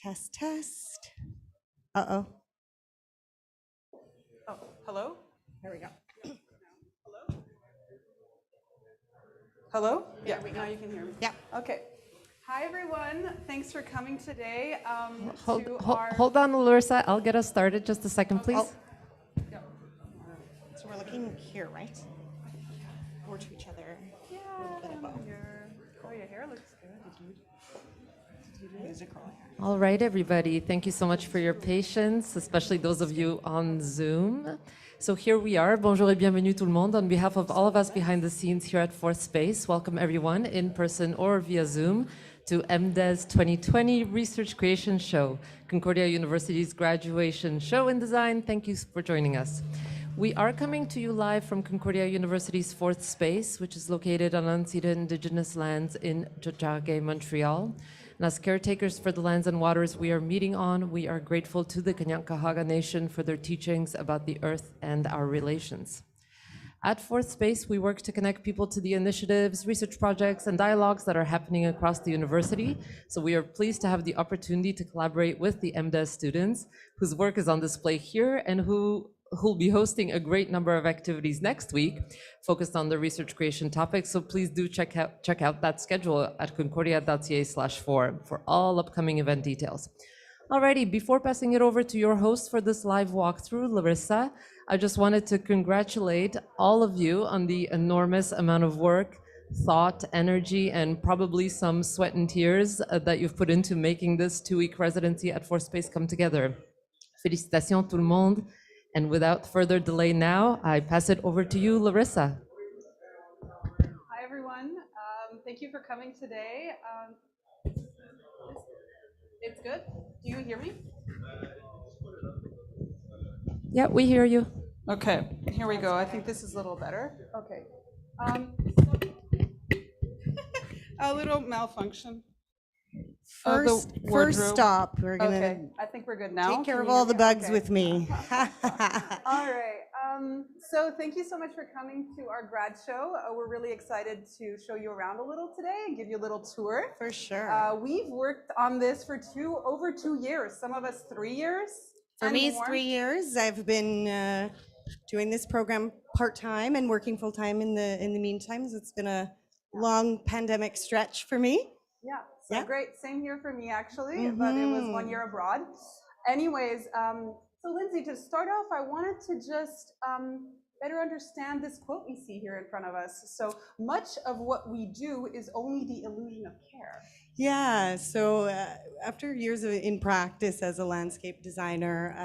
Test, test. Uh-oh. Oh, hello? There we go. Hello? Hello? Yeah, now you can hear me. Yeah. Okay. Hi, everyone. Thanks for coming today Hold on, Larissa. I'll get us started. Just a second, please. Oh. Yep. So we're looking here, right? Or to each other. Yeah, A little bit above. your hair looks good. Musical hair. All right, everybody. Thank you so much for your patience, especially those of you on Zoom. So here we are. Bonjour et bienvenue tout le monde. On behalf of all of us behind the scenes here at Fourth Space, welcome everyone in person or via Zoom to MDES22 Research Creation Show, Concordia University's graduation show in design. Thank you for joining us. We are coming to you live from Concordia University's Fourth Space, which is located on unceded Indigenous lands in Tiohtià:ke, Montreal. And as caretakers for the lands and waters we are meeting on, we are grateful to the Kanien'kehá:ka Nation for their teachings about the earth and our relations. At Fourth Space, we work to connect people to the initiatives, research projects, and dialogues that are happening across the university. So we are pleased to have the opportunity to collaborate with the MDES students, whose work is on display here and who'll be hosting a great number of activities next week focused on the research creation topics. So please do check out that schedule at concordia.ca/4 for all upcoming event details. Alrighty, before passing it over to your host for this live walkthrough, Larissa, I just wanted to congratulate all of you on the enormous amount of work, thought, energy, and probably some sweat and tears that you've put into making this 2-week residency at Fourth Space come together. Félicitations tout le monde. And without further delay now, I pass it over to you, Larissa. Hi, everyone. Thank you for coming today. It's good? Do you hear me? Yeah, we hear you. Okay, here we go. I think this is a little better. Okay. A little malfunction. First stop. We're gonna Okay, I think we're good now. take care Can of you all hear the me? bugs Okay. with me. All right. So thank you so much for coming to our grad show. We're really excited to show you around a little today and give you a little tour. For sure. We've worked on this for over 2 years. Some of us 3 years. For me, it's 3 years. I've been doing this program part-time and working full-time in the meantime. So it's been a long pandemic stretch for me. Yeah, so Yeah. great. Same here for me, actually, but it was 1 year abroad. Anyways, so Lindsay, to start off, I wanted to just better understand this quote we see here in front of us. So much of what we do is only the illusion of care. Yeah, so after years in practice as a landscape designer,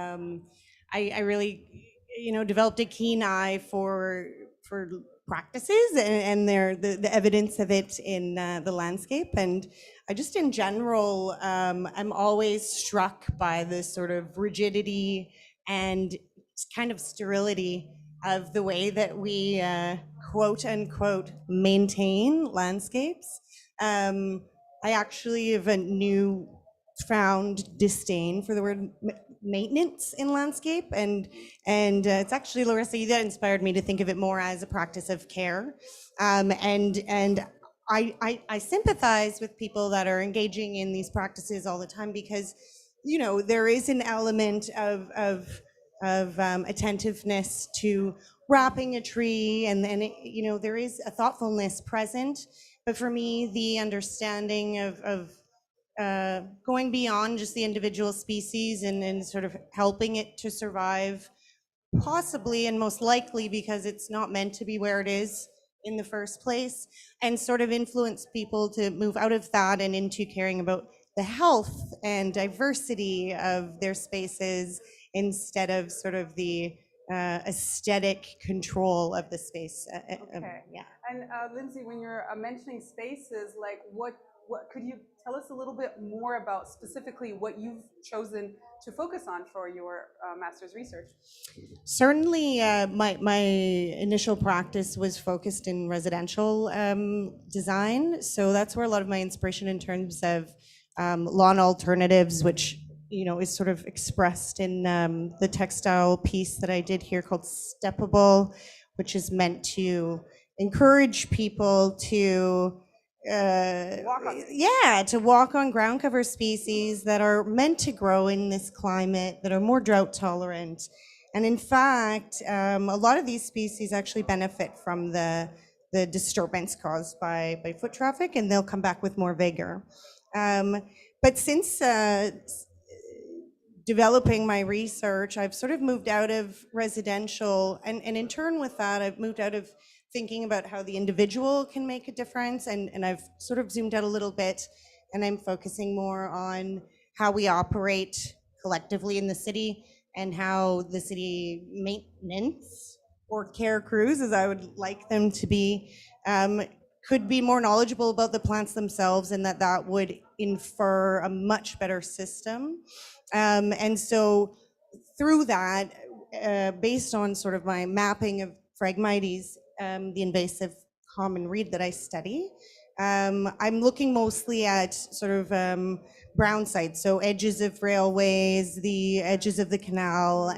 I really, developed a keen eye for practices and the evidence of it in the landscape. And I just, in general, I'm always struck by this sort of rigidity and kind of sterility of the way that we quote unquote maintain landscapes. I actually have a newfound disdain for the word maintenance in landscape, and it's actually, Larissa, you that inspired me to think of it more as a practice of care. And I sympathize with people that are engaging in these practices all the time because, there is an element of attentiveness to wrapping a tree, and there is a thoughtfulness present. But for me, the understanding of going beyond just the individual species and sort of helping it to survive, possibly and most likely because it's not meant to be where it is in the first place, and sort of influence people to move out of that and into caring about the health and diversity of their spaces instead of sort of the aesthetic control of the space. Okay. Yeah. And Lindsay, when you're mentioning spaces, like what could you tell us a little bit more about specifically what you've chosen to focus on for your master's research? Certainly, my initial practice was focused in residential design. So that's where a lot of my inspiration in terms of lawn alternatives, which is sort of expressed in the textile piece that I did here called Steppable, which is meant to encourage people to Walk on. yeah, to walk on ground cover species that are meant to grow in this climate, that are more drought tolerant. And in fact, a lot of these species actually benefit from the disturbance caused by foot traffic, and they'll come back with more vigor. But since developing my research, I've sort of moved out of residential, and in turn with that, I've moved out of thinking about how the individual can make a difference, and I've sort of zoomed out a little bit, and I'm focusing more on how we operate collectively in the city and how the city maintenance or care crews, as I would like them to be, could be more knowledgeable about the plants themselves, and that would infer a much better system. And so through that, based on sort of my mapping of Phragmites, the invasive common reed that I study, I'm looking mostly at sort of brown sites, so edges of railways, the edges of the canal,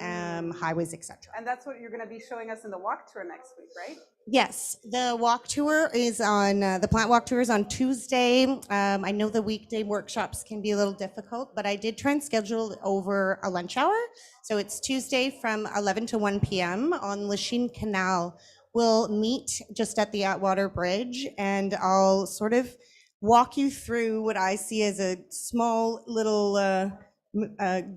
highways, etc. And that's what you're going to be showing us in the walk tour next week, right? Yes, the walk tour is on, the plant walk tour is on Tuesday. I know the weekday workshops can be a little difficult, but I did try and schedule it over a lunch hour. So it's Tuesday from 11 to 1 p.m. on Lachine Canal. We'll meet just at the Atwater Bridge, and I'll sort of walk you through what I see as a small little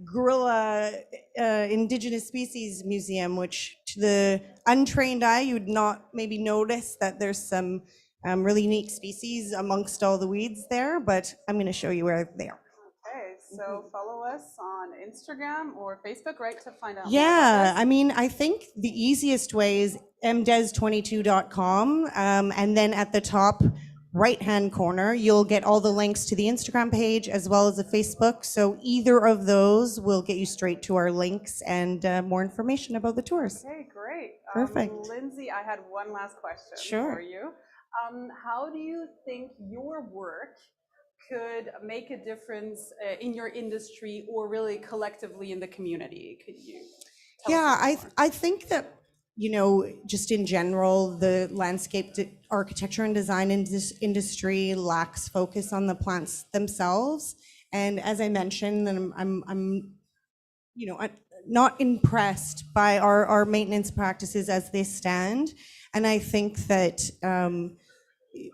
gorilla indigenous species museum, which to the untrained eye, you would not maybe notice that there's some really unique species amongst all the weeds there, but I'm going to show you where they are. Okay, so follow us on Instagram or Facebook, right, to find out more Yeah, about this? I mean, I think the easiest way is MDES22.com, and then at the top right-hand corner, you'll get all the links to the Instagram page as well as the Facebook. So either of those will get you straight to our links and more information about the tours. Okay, great. Perfect. Lindsay, I had one last question Sure. for you. How do you think your work could make a difference in your industry or really collectively in the community? Could you tell us a bit more? I think that, you know, just in general, the landscape architecture and design industry lacks focus on the plants themselves. And as I mentioned, I'm you know, not impressed by our maintenance practices as they stand. And I think that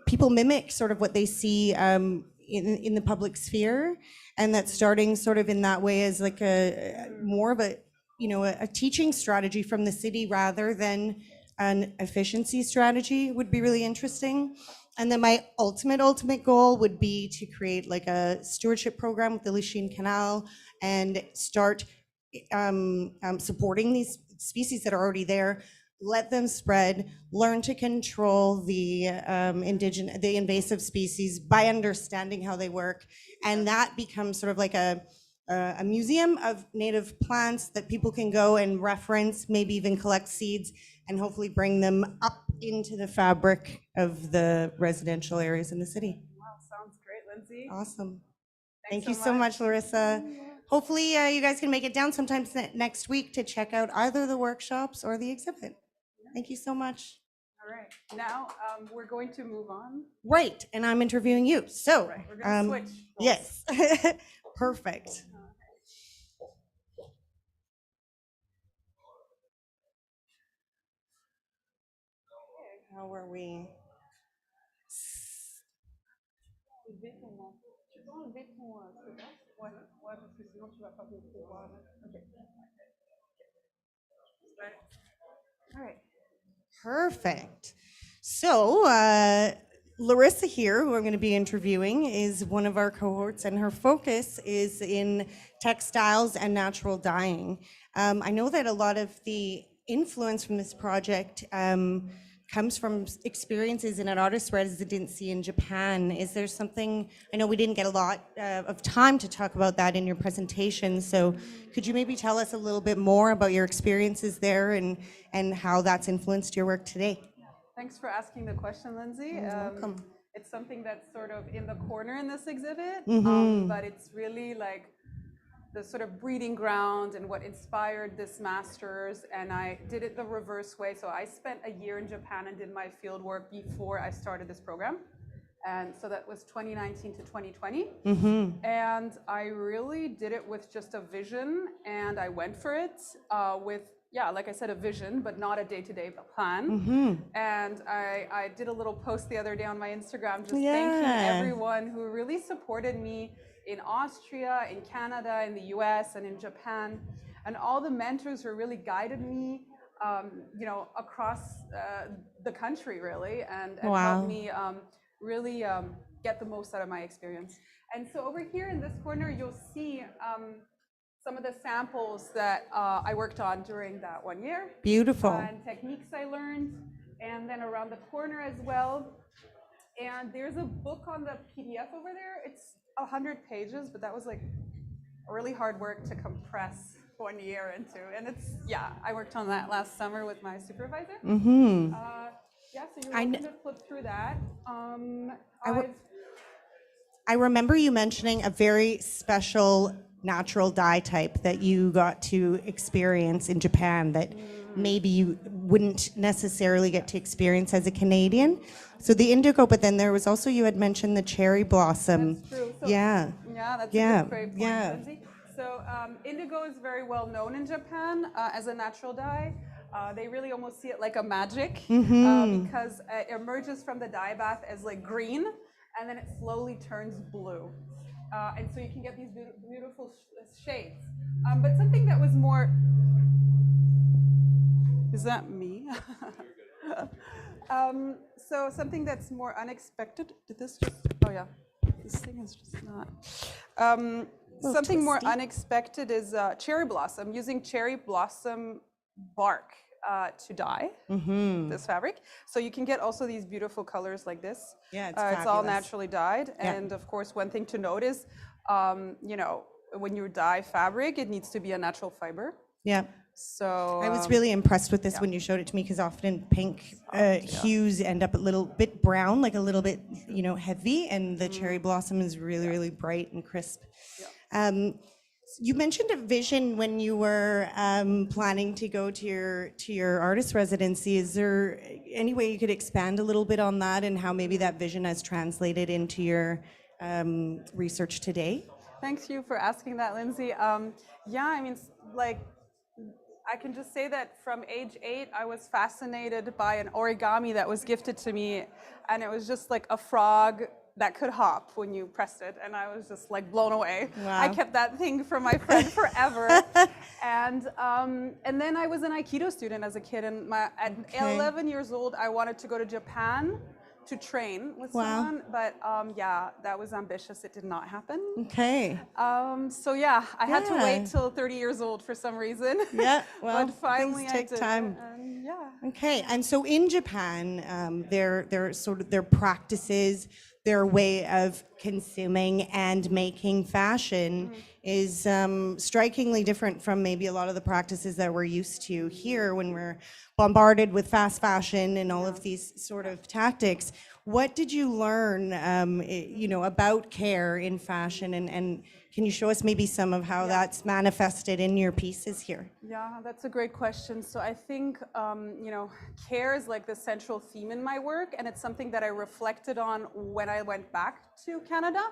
people mimic sort of what they see in the public sphere, and that starting sort of in that way as like a more of a, you know, a teaching strategy from the city rather than an efficiency strategy would be really interesting. And then my ultimate goal would be to create like a stewardship program with the Lachine Canal and start supporting these species that are already there, let them spread, learn to control the invasive species by understanding how they work, and that becomes sort of like a museum of native plants that people can go and reference, maybe even collect seeds, and hopefully bring them up into the fabric of the residential areas in the city. Wow, sounds great, Lindsay. Awesome. Thanks Thank you so much, Larissa. Hopefully you guys can make it down sometime next week to check out either the workshops or the exhibit. Thank you so much. All right, now we're going to move on. Right, and I'm interviewing you, so. Right, we're going to switch roles. Yes, perfect. How are we? All right. Perfect. So, Larissa here, who I'm going to be interviewing, is one of our cohorts, and her focus is in textiles and natural dyeing. I know that a lot of the influence from this project comes from experiences in an artist residency in Japan. Is there something, I know we didn't get a lot of time to talk about that in your presentation, so could you maybe tell us a little bit more about your experiences there and how that's influenced your work today? Thanks for asking the question, Lindsay. You're welcome. It's something that's sort of in the corner in this exhibit, but it's really like the sort of breeding ground and what inspired this master's, and I did it the reverse way. So I spent a year in Japan and did my field work before I started this program. And so that was 2019 to 2020. And I really did it with just a vision, and I went for it with, yeah, like I said, a vision, but not a day-to-day plan. And I did a little post the other day on my Instagram just thanking everyone who really supported me in Austria, in Canada, in the US, and in Japan, and all the mentors who really guided me, you know, across the country, really, and helped me really get the most out of my experience. And so over here in this corner, you'll see some of the samples that I worked on during that 1 year. Beautiful. And techniques I learned, and then around the corner as well. And there's a book on the PDF over there. It's 100 pages, but that was like really hard work to compress 1 year into. And it's, yeah, I worked on that last summer with my supervisor. Yeah, so you're welcome to flip through that. I remember you mentioning a very special natural dye type that you got to experience in Japan that maybe you wouldn't necessarily get to experience as a Canadian. So the indigo, but then there was also, you had mentioned the cherry blossom. That's true. So, yeah, that's a great point, Lindsay. So indigo is very well known in Japan as a natural dye. They really almost see it like a magic because it emerges from the dye bath as like green, and then it slowly turns blue. And so you can get these beautiful shades. But something that was more... Is that me? So something that's more unexpected. Did this just... Oh yeah, this thing is just not... something more unexpected is cherry blossom, using cherry blossom bark to dye this fabric. So you can get also these beautiful colors like this. Yeah, it's all naturally dyed. Yeah. And of course, one thing to note is, you know, when you dye fabric, it needs to be a natural fiber. Yeah. So I was really impressed with this when you showed it to me, because often pink hues end up a little bit brown, like a little bit, you know, heavy, and the cherry blossom is really, really bright and crisp. Yeah. You mentioned a vision when you were planning to go to your artist residency. Is there any way you could expand a little bit on that and how maybe that vision has translated into your research today? Thanks you for asking that, Lindsay. Yeah, I mean, like, I can just say that from age 8, I was fascinated by an origami that was gifted to me, and it was just like a frog that could hop when you pressed it, and I was just like blown away. Wow. I kept that thing from my friend forever. And then I was an Aikido student as a kid, and at 11 years old, I wanted to go to Japan to train with someone, but yeah, that was ambitious. It did not happen. Okay. So yeah, I had to wait till 30 years old for some reason. Yeah, well, but finally things take time. And yeah. Okay, and so in Japan, their sort of their practices, their way of consuming and making fashion is strikingly different from maybe a lot of the practices that we're used to here when we're bombarded with fast fashion and all of these sort of tactics. What did you learn, you know, about care in fashion, and can you show us maybe some of how that's manifested in your pieces here? Yeah, that's a great question. So I think, you know, care is like the central theme in my work, and it's something that I reflected on when I went back to Canada.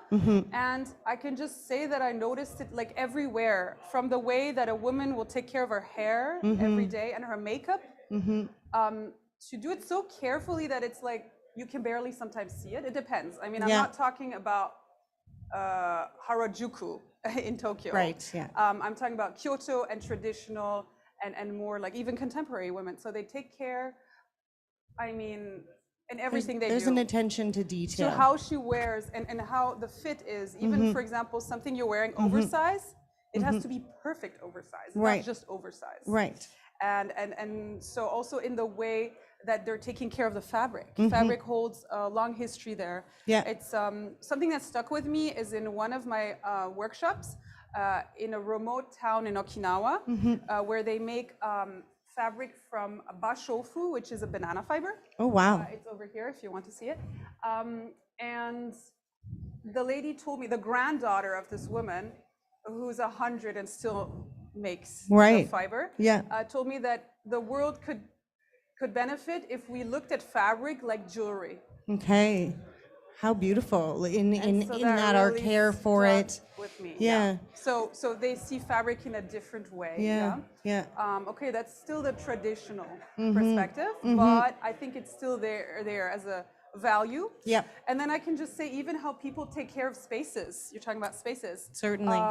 And I can just say that I noticed it like everywhere, from the way that a woman will take care of her hair every day and her makeup, to do it so carefully that it's like you can barely sometimes see it. It depends. I mean, I'm not talking about Harajuku in Tokyo. Right, yeah. I'm talking about Kyoto and traditional and more like even contemporary women. So they take care, I mean, in everything they do. There's an attention to detail. To how she wears and how the fit is. Even, for example, something you're wearing oversized, it has to be perfect oversized, not just oversized. Right. And so also in the way that they're taking care of the fabric. Fabric holds a long history there. Yeah. It's something that stuck with me is in one of my workshops in a remote town in Okinawa, where they make fabric from bashofu, which is a banana fiber. Oh, wow. It's over here if you want to see it. And the lady told me, the granddaughter of this woman, who's 100 and still makes the fiber, told me that the world could benefit if we looked at fabric like jewelry. Okay. How beautiful in And so that our really care for stuck it. with me. Yeah. So they see fabric in a different way. Yeah. Yeah. Okay, that's still the traditional Mm-hmm. perspective, but I think it's still there as a value. Yep. And then I can just say even how people take care of spaces. You're talking about spaces. Certainly.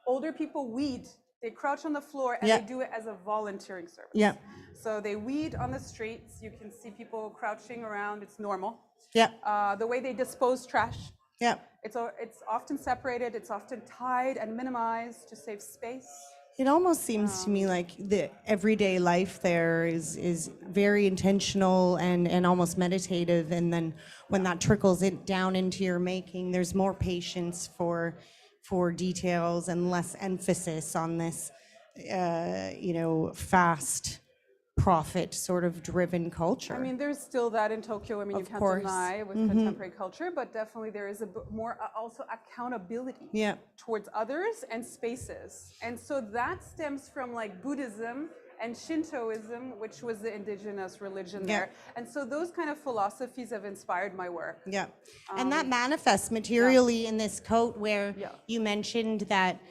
Older people weed. They crouch on the floor and Yep. they do it as a volunteering service. Yep. So they weed on the streets. You can see people crouching around. It's normal. Yep. The way they dispose trash. Yep. It's often separated, it's often tied and minimized to save space. It almost seems to me like the everyday life there is very intentional and almost meditative, and then when that trickles it down into your making, there's more patience for details and less emphasis on this fast profit sort of driven culture. I mean, there's still that in Tokyo. I mean, you Of can't course. deny with contemporary culture, but definitely there is a bit more also accountability Yeah. towards others and spaces. And so that stems from like Buddhism and Shintoism, which was the indigenous religion there. And so those kind of philosophies have inspired my work. Yeah. And that manifests materially in this coat where you mentioned that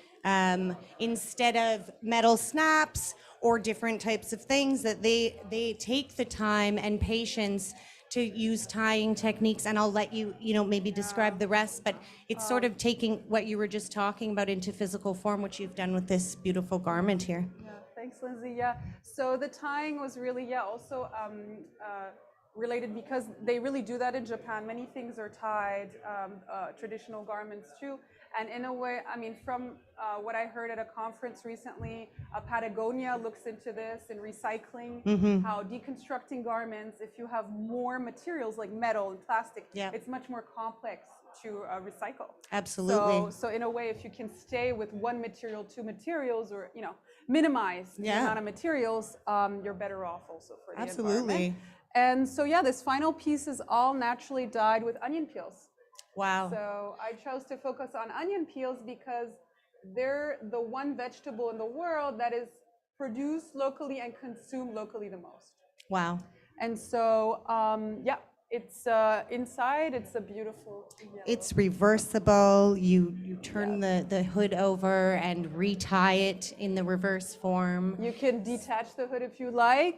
instead of metal snaps or different types of things, that they take the time and patience to use tying techniques, and I'll let you maybe describe the rest, but it's sort of taking what you were just talking about into physical form, which you've done with this beautiful garment here. Yeah, thanks, Lindsay. Yeah, so the tying was really, also related because they really do that in Japan. Many things are tied, traditional garments too. And in a way, I mean, from what I heard at a conference recently, Patagonia looks into this in recycling, how deconstructing garments, if you have more materials like metal and plastic, it's much more complex to recycle. Absolutely. So in a way, if you can stay with one material, two materials, or minimize the amount of materials, you're better off also for the environment. And so this final piece is all naturally dyed with onion peels. Wow. So I chose to focus on onion peels because they're the one vegetable in the world that is produced locally and consumed locally the most. Wow. And so, it's inside, it's a beautiful yellow. It's reversible. You turn the hood over and retie it in the reverse form. You can detach the hood if you like.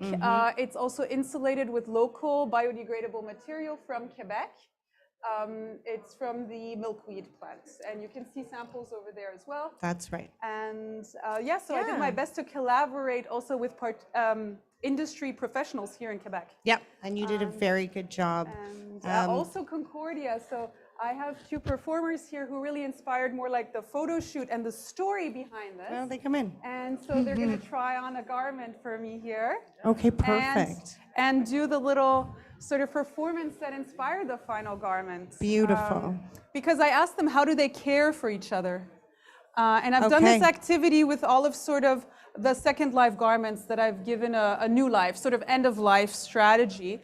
It's also insulated with local biodegradable material from Quebec. It's from the milkweed plants, and you can see samples over there as well. That's right. And so I did my best to collaborate also with industry professionals here in Quebec. Yep, and you did a very good job. And also Concordia. So I have two performers here who really inspired more like the photo shoot and the story behind this. Well, they come in. And so they're going to try on a garment for me here. Okay, perfect. And do the little sort of performance that inspired the final garment. Beautiful. Because I asked them, how do they care for each other? And I've done this activity with all of sort of the second life garments that I've given a new life, sort of end of life strategy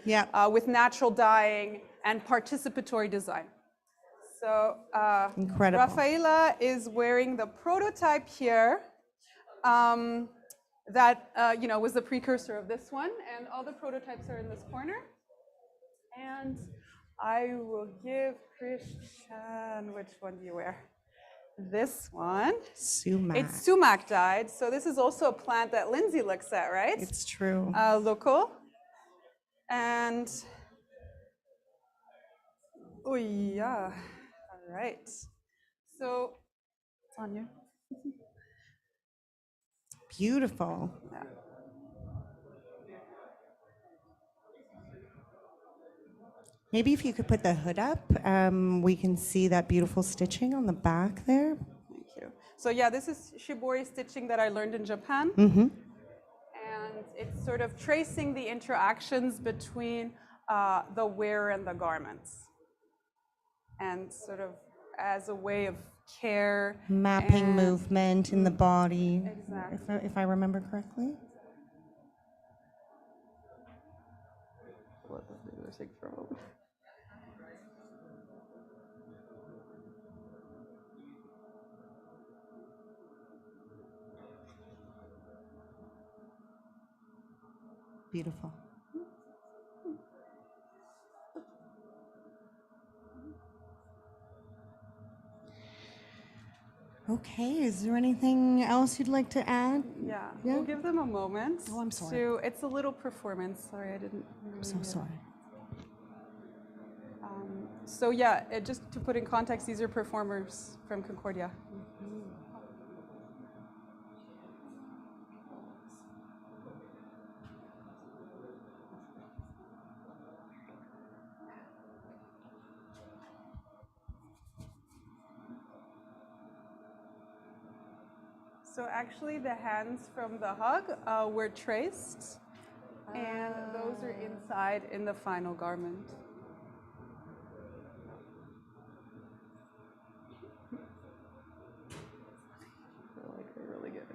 with natural dyeing and participatory design. So incredible. Rafaela is wearing the prototype here that was the precursor of this one, and all the prototypes are in this corner. And I will give Christian, which one do you wear? This one. Sumac. It's sumac dyed. So this is also a plant that Lindsay looks at, right? It's true. Local. And, oh yeah, all right. So, it's on you. Beautiful. Yeah. Maybe if you could put the hood up, we can see that beautiful stitching on the back there. Thank you. So this is shibori stitching that I learned in Japan. Mm-hmm. And it's sort of tracing the interactions between the wearer and the garments. And sort of as a way of care. Mapping movement in the body. Exactly. If I remember correctly. Beautiful. Okay, is there anything else you'd like to add? Yeah, Yeah? we'll give them a moment. Oh, I'm sorry. It's a little performance. Sorry, I didn't. I'm so sorry. So yeah, just to put in context, these are performers from Concordia. So actually, the hands from the hug were traced, and those are inside in the final garment. I feel like they're really good.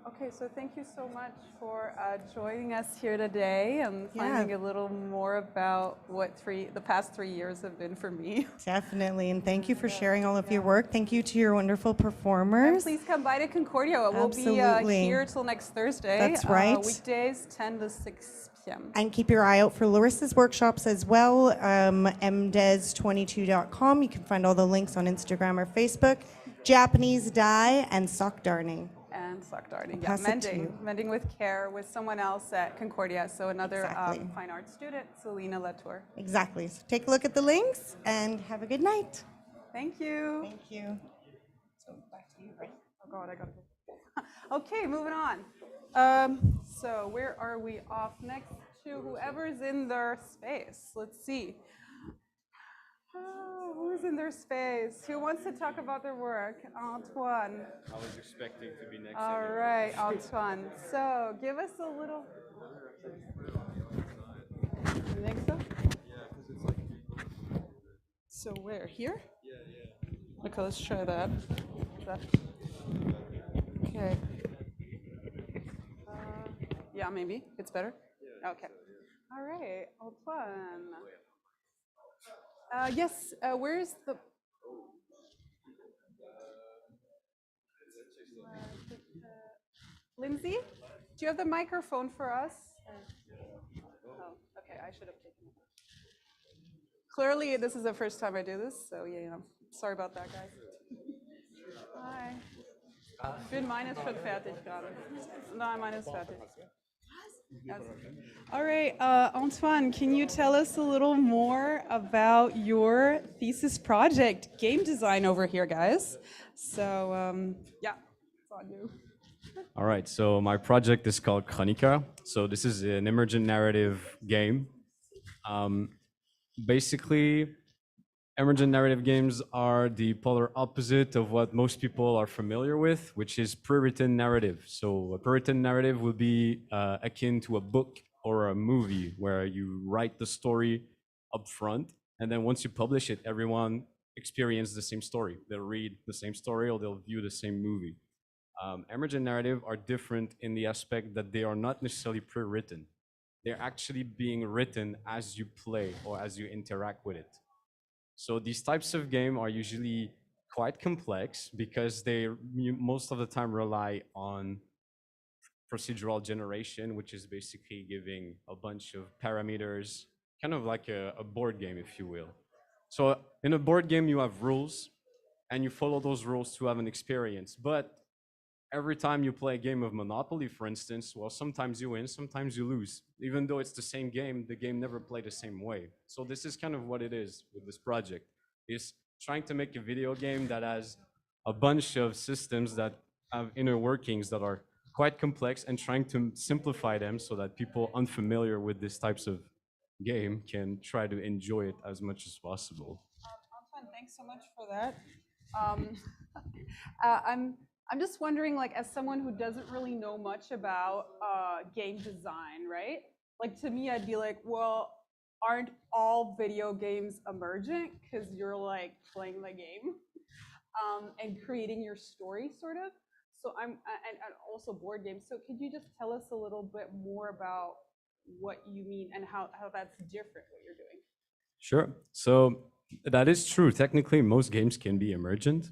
Okay, so thank you so much for joining us here today and finding a little more about what the past 3 years have been for me. Definitely, and thank you for sharing all of your work. Thank you to your wonderful And performers. please come by to Concordia. We'll be Absolutely. here till next Thursday. That's right. Weekdays, 10 to 6 p.m. And keep your eye out for Larissa's workshops as well, MDES22.com. You can find all the links on Instagram or Facebook. Japanese dye and sock darning. And sock darning, I'll pass it to you. mending with care with someone else at Concordia. So another Exactly. fine art student, Selena Latour. Exactly. So take a look at the links and have a good night. Thank you. Thank you. So back to you, right? Oh God, I gotta go. Okay, moving on. So where are we off next to? Whoever's in their space. Let's see. Who's in their space? Who wants to talk about their work? Antoine. I was expecting to be next. All right, Antoine. So give us a little. You think so? Yeah, because it's like. So where? Here? Okay, let's try that. Okay. Yeah, maybe. It's better? Okay. All right, Antoine. Yes, where's the... Lindsay, do you have the microphone for us? Oh, okay, I should have taken it. Clearly, this is the first time I do this, so yeah, sorry about that, guys. Hi. Ich bin meines schon fertig gerade. Nein, meines fertig. Yes. All right, Antoine, can you tell us a little more about your thesis project, game design over here, guys? So, yeah, it's on you. All right, so my project is called Chronica. So this is an emergent narrative game. Basically, emergent narrative games are the polar opposite of what most people are familiar with, which is pre-written narrative. So a pre-written narrative would be akin to a book or a movie where you write the story up front, and then once you publish it, everyone experiences the same story. They'll read the same story or they'll view the same movie. Emergent narrative are different in the aspect that they are not necessarily pre-written. They're actually being written as you play or as you interact with it. So these types of game are usually quite complex because they most of the time rely on procedural generation, which is basically giving a bunch of parameters, kind of like a board game, if you will. So in a board game, you have rules and you follow those rules to have an experience. But every time you play a game of Monopoly, for instance, well, sometimes you win, sometimes you lose. Even though it's the same game, the game never played the same way. So this is kind of what it is with this project, is trying to make a video game that has a bunch of systems that have inner workings that are quite complex and trying to simplify them so that people unfamiliar with these types of game can try to enjoy it as much as possible. Antoine, thanks so much for that. I'm just wondering, like, as someone who doesn't really know much about game design, right? Like, to me, I'd be like, well, aren't all video games emergent? Because you're like playing the game and creating your story, sort of. So and also board games. So could you just tell us a little bit more about what you mean and how that's different what you're doing? Sure. So that is true. Technically, most games can be emergent.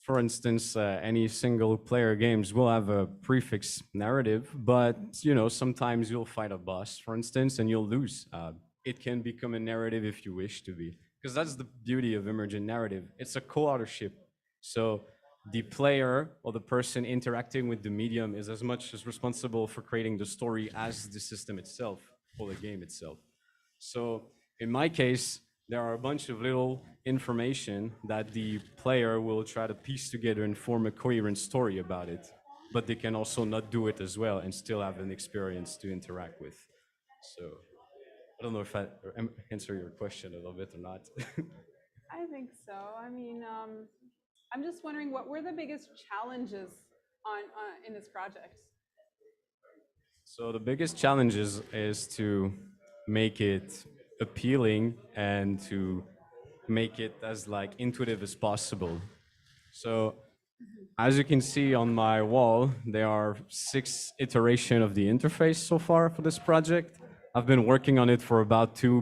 for instance, any single player games will have a prefix narrative, but sometimes you'll fight a boss, for instance, and you'll lose. It can become a narrative if you wish to be, because that's the beauty of emergent narrative. It's a co-authorship. So the player or the person interacting with the medium is as much as responsible for creating the story as the system itself or the game itself. So in my case, there are a bunch of little information that the player will try to piece together and form a coherent story about it. But they can also not do it as well and still have an experience to interact with. So I don't know if I answer your question a little bit or not. I think so. I mean, I'm just wondering, what were the biggest challenges in this project? So the biggest challenges is to make it appealing and to make it as like intuitive as possible. So as you can see on my wall, there are 6 iterations of the interface so far for this project. I've been working on it for about 2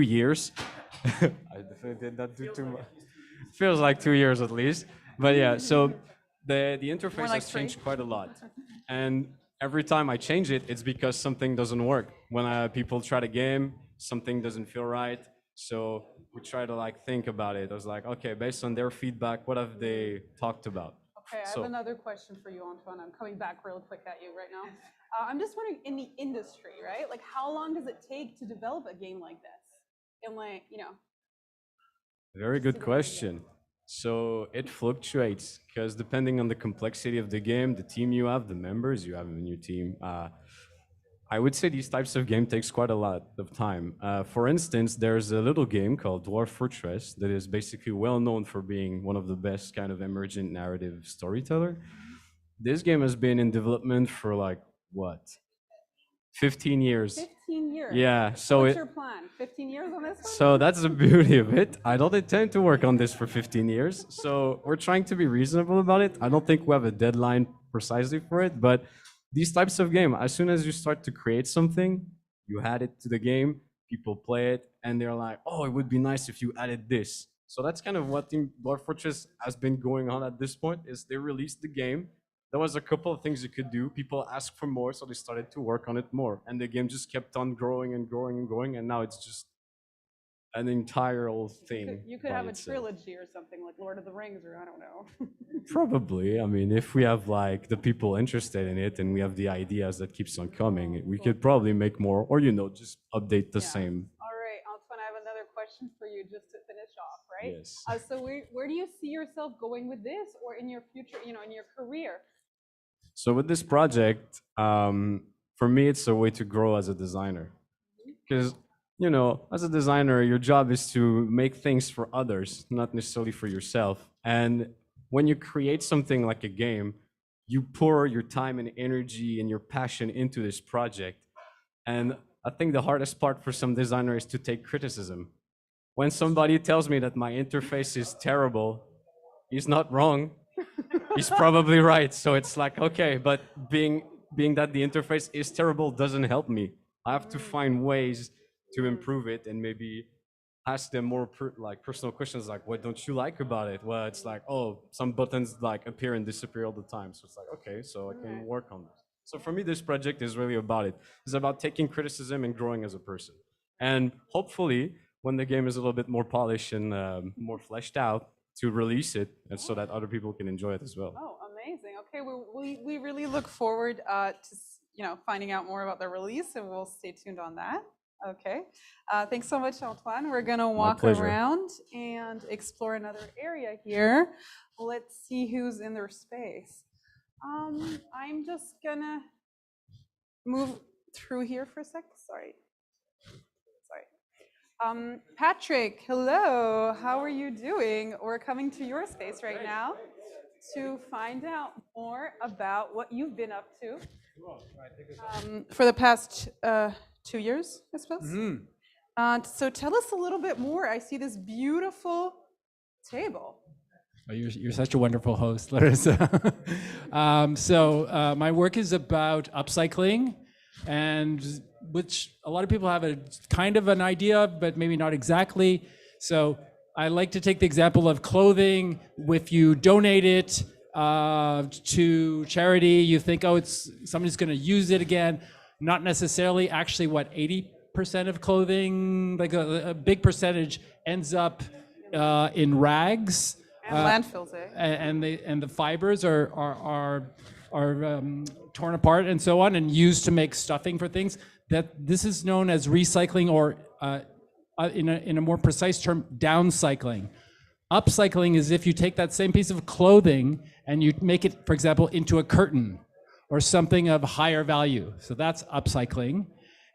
years. I definitely did not do too much. Feels like 2 years at least. But yeah, so the interface like has changed quite a lot. And every time I change it, it's because something doesn't work. When people try the game, something doesn't feel right. So we try to like think about it. I was like, okay, based on their feedback, what have they talked about? Okay, I have another question for you, Antoine. I'm coming back real quick at you right now. I'm just wondering, in the industry, right? Like, how long does it take to develop a game like this? And like, Very good question. So it fluctuates because depending on the complexity of the game, the team you have, the members you have in your team, I would say these types of game takes quite a lot of time. For instance, there's a little game called Dwarf Fortress that is basically well known for being one of the best kind of emergent narrative storyteller. This game has been in development for like, what? 15 years. 15 years? Yeah, so what's your plan? 15 years on this one? So that's the beauty of it. I don't intend to work on this for 15 years. So we're trying to be reasonable about it. I don't think we have a deadline precisely for it, but these types of game, as soon as you start to create something, you add it to the game, people play it, and they're like, oh, it would be nice if you added this. So that's kind of what Team Dwarf Fortress has been going on at this point, is they released the game. There was a couple of things you could do. People asked for more, so they started to work on it more. And the game just kept on growing and growing and growing, and now it's just an entire old thing. You could have a trilogy or something like Lord of the Rings, or I don't know. Probably. I mean, if we have like the people interested in it and we have the ideas that keeps on coming, we could probably make more, or just update the same. All right, Antoine, I have another question for you just to finish off, right? Yes. So where do you see yourself going with this, or in your future, in your career? So with this project, for me, it's a way to grow as a designer. Because, as a designer, your job is to make things for others, not necessarily for yourself. And when you create something like a game, you pour your time and energy and your passion into this project. And I think the hardest part for some designers is to take criticism. When somebody tells me that my interface is terrible, he's not wrong. He's probably right. So it's like, okay, but being that the interface is terrible doesn't help me. I have to find ways to improve it and maybe ask them more personal questions like, what don't you like about it? Well, it's like, oh, some buttons like appear and disappear all the time. So it's like, okay, so I can work on this. So for me, this project is really about it. It's about taking criticism and growing as a person. And hopefully, when the game is a little bit more polished and more fleshed out, to release it and so that other people can enjoy it as well. Oh, amazing. Okay, we really look forward to finding out more about the release, and we'll stay tuned on that. Okay. Thanks so much, Antoine. We're going to walk around and explore another area here. Let's see who's in their space. I'm just going to move through here for a sec. Sorry. Patrick, hello. How are you doing? We're coming to your space right now to find out more about what you've been up to for the past 2 years, I suppose. So tell us a little bit more. I see this beautiful table. Oh, you're such a wonderful host, Larissa. So my work is about upcycling, and which a lot of people have a kind of an idea of, but maybe not exactly. So I like to take the example of clothing. If you donate it to charity, you think, oh, it's somebody's going to use it again. Not necessarily. Actually, what 80% of clothing, like a big percentage, ends up in rags. And landfills, eh? And the fibers are torn apart and so on, and used to make stuffing for things. That this is known as recycling, or in a more precise term, downcycling. Upcycling is if you take that same piece of clothing and you make it, for example, into a curtain or something of higher value. So that's upcycling.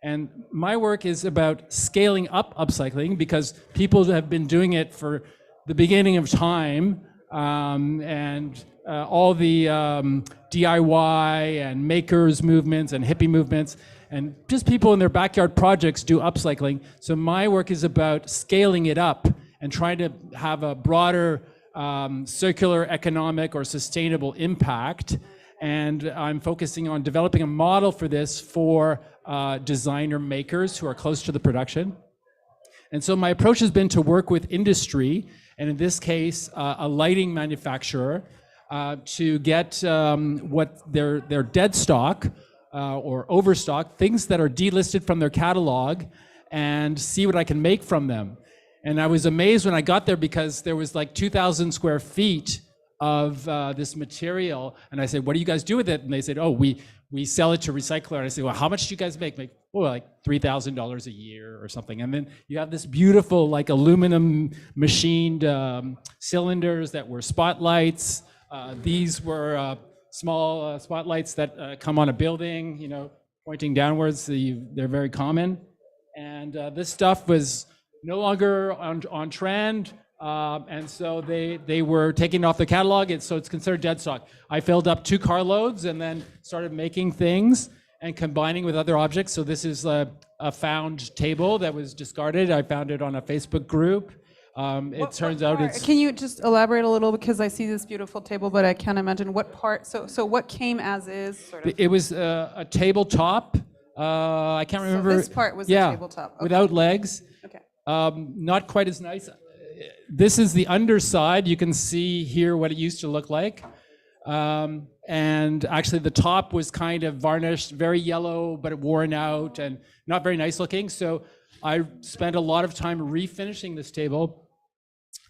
And my work is about scaling up upcycling, because people have been doing it for the beginning of time, and all the DIY and makers movements and hippie movements, and just people in their backyard projects do upcycling. So my work is about scaling it up and trying to have a broader circular economic or sustainable impact. And I'm focusing on developing a model for this for designer makers who are close to the production. And so my approach has been to work with industry, and in this case, a lighting manufacturer, to get what their dead stock or overstock, things that are delisted from their catalog, and see what I can make from them. And I was amazed when I got there, because there was like 2,000 square feet of this material. And I said, what do you guys do with it? And they said, oh, we sell it to recycler. And I said, well, how much do you guys make? Like, oh, like $3,000 a year or something. And then you have this beautiful, like, aluminum machined cylinders that were spotlights. These were small spotlights that come on a building, you know, pointing downwards. They're very common. And this stuff was no longer on trend. And so they were taking it off the catalog, and so it's considered dead stock. I filled up 2 carloads and then started making things and combining with other objects. So this is a found table that was discarded. I found it on a Facebook group. It turns out it's... Can you just elaborate a little, because I see this beautiful table, but I can't imagine what part. So what came as is, sort of? It was a tabletop. I can't remember. So this part was the tabletop. Okay. Without legs. Okay. Not quite as nice. This is the underside. You can see here what it used to look like. And actually the top was kind of varnished, very yellow, but worn out and not very nice looking. So I spent a lot of time refinishing this table,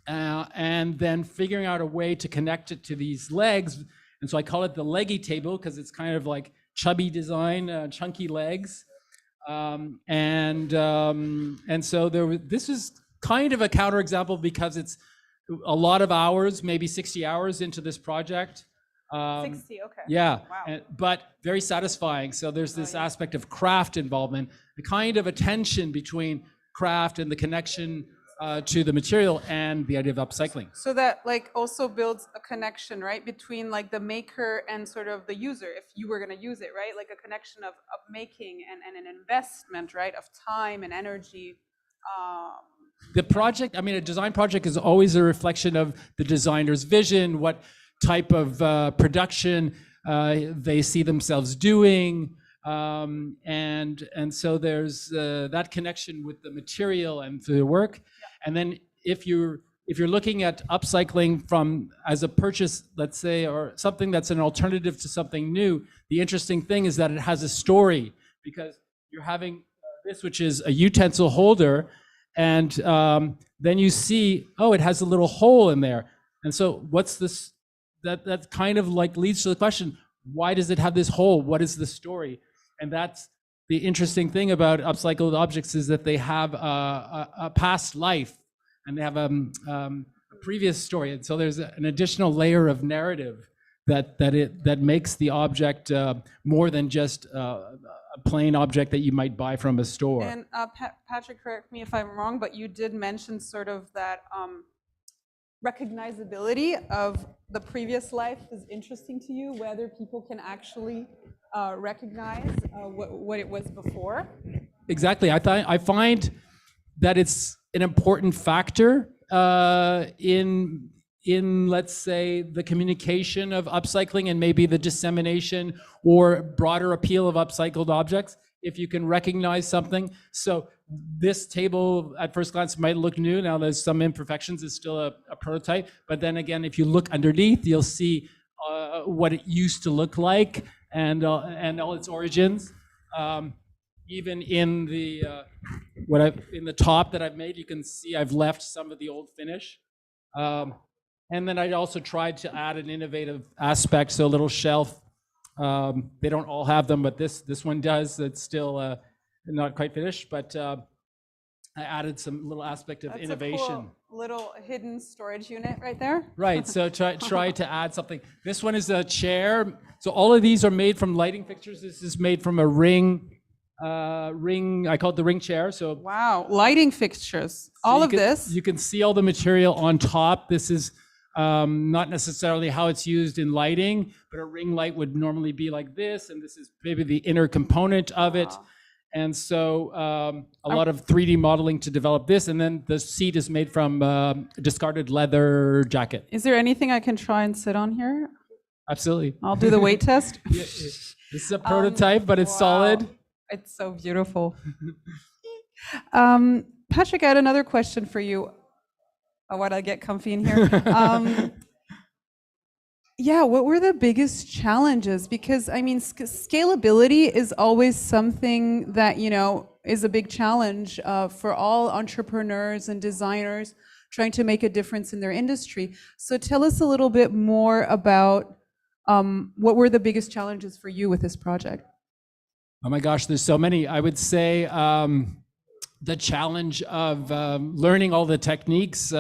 and then figuring out a way to connect it to these legs. And so I call it the leggy table, because it's kind of like chubby design, chunky legs. And so this is kind of a counterexample, because it's a lot of hours, maybe 60 hours into this project. 60, okay. Yeah, Wow. but very satisfying. So there's this aspect of craft involvement, the kind of a tension between craft and the connection to the material, and the idea of upcycling. So that like also builds a connection, right, between like the maker and sort of the user, if you were going to use it, right? Like a connection of making and an investment, right, of time and energy. The project, I mean, a design project is always a reflection of the designer's vision, what type of production they see themselves doing. And so there's that connection with the material and the work. And then if you're looking at upcycling from as a purchase, let's say, or something that's an alternative to something new, the interesting thing is that it has a story, because you're having this, which is a utensil holder, and then you see, oh, it has a little hole in there. And so what's this? That kind of like leads to the question, why does it have this hole? What is the story? And that's the interesting thing about upcycled objects, is that they have a past life, and they have a previous story. And so there's an additional layer of narrative that makes the object more than just a plain object that you might buy from a store. And Patrick, correct me if I'm wrong, but you did mention sort of that recognizability of the previous life is interesting to you, whether people can actually recognize what it was before. Exactly. I find that it's an important factor in in, let's say, the communication of upcycling and maybe the dissemination or broader appeal of upcycled objects, if you can recognize something. So this table at first glance might look new. Now there's some imperfections, it's still a prototype. But then again, if you look underneath, you'll see what it used to look like and all its origins. Even in the in the top that I've made, you can see I've left some of the old finish. And then I also tried to add an innovative aspect, so a little shelf. They don't all have them, but this one does. It's still not quite finished, but I added some little aspect of innovation. That's a cool little hidden storage unit right there. Right, so try to add something. This one is a chair. So all of these are made from lighting fixtures. This is made from a ring, I call it the ring chair. So Wow, lighting fixtures. All of this. You can see all the material on top. This is not necessarily how it's used in lighting, but a ring light would normally be like this, and this is maybe the inner component of it. And so a lot of 3D modeling to develop this, and then the seat is made from a discarded leather jacket. Is there anything I can try and sit on here? Absolutely. I'll do the weight test. This is a prototype, but it's solid. It's so beautiful. Patrick, I had another question for you. Oh, why'd I get comfy in here? Yeah, what were the biggest challenges? Because I mean, scalability is always something that, you know, is a big challenge for all entrepreneurs and designers trying to make a difference in their industry. So tell us a little bit more about what were the biggest challenges for you with this project? Oh my gosh, there's so many. I would say the challenge of learning all the techniques.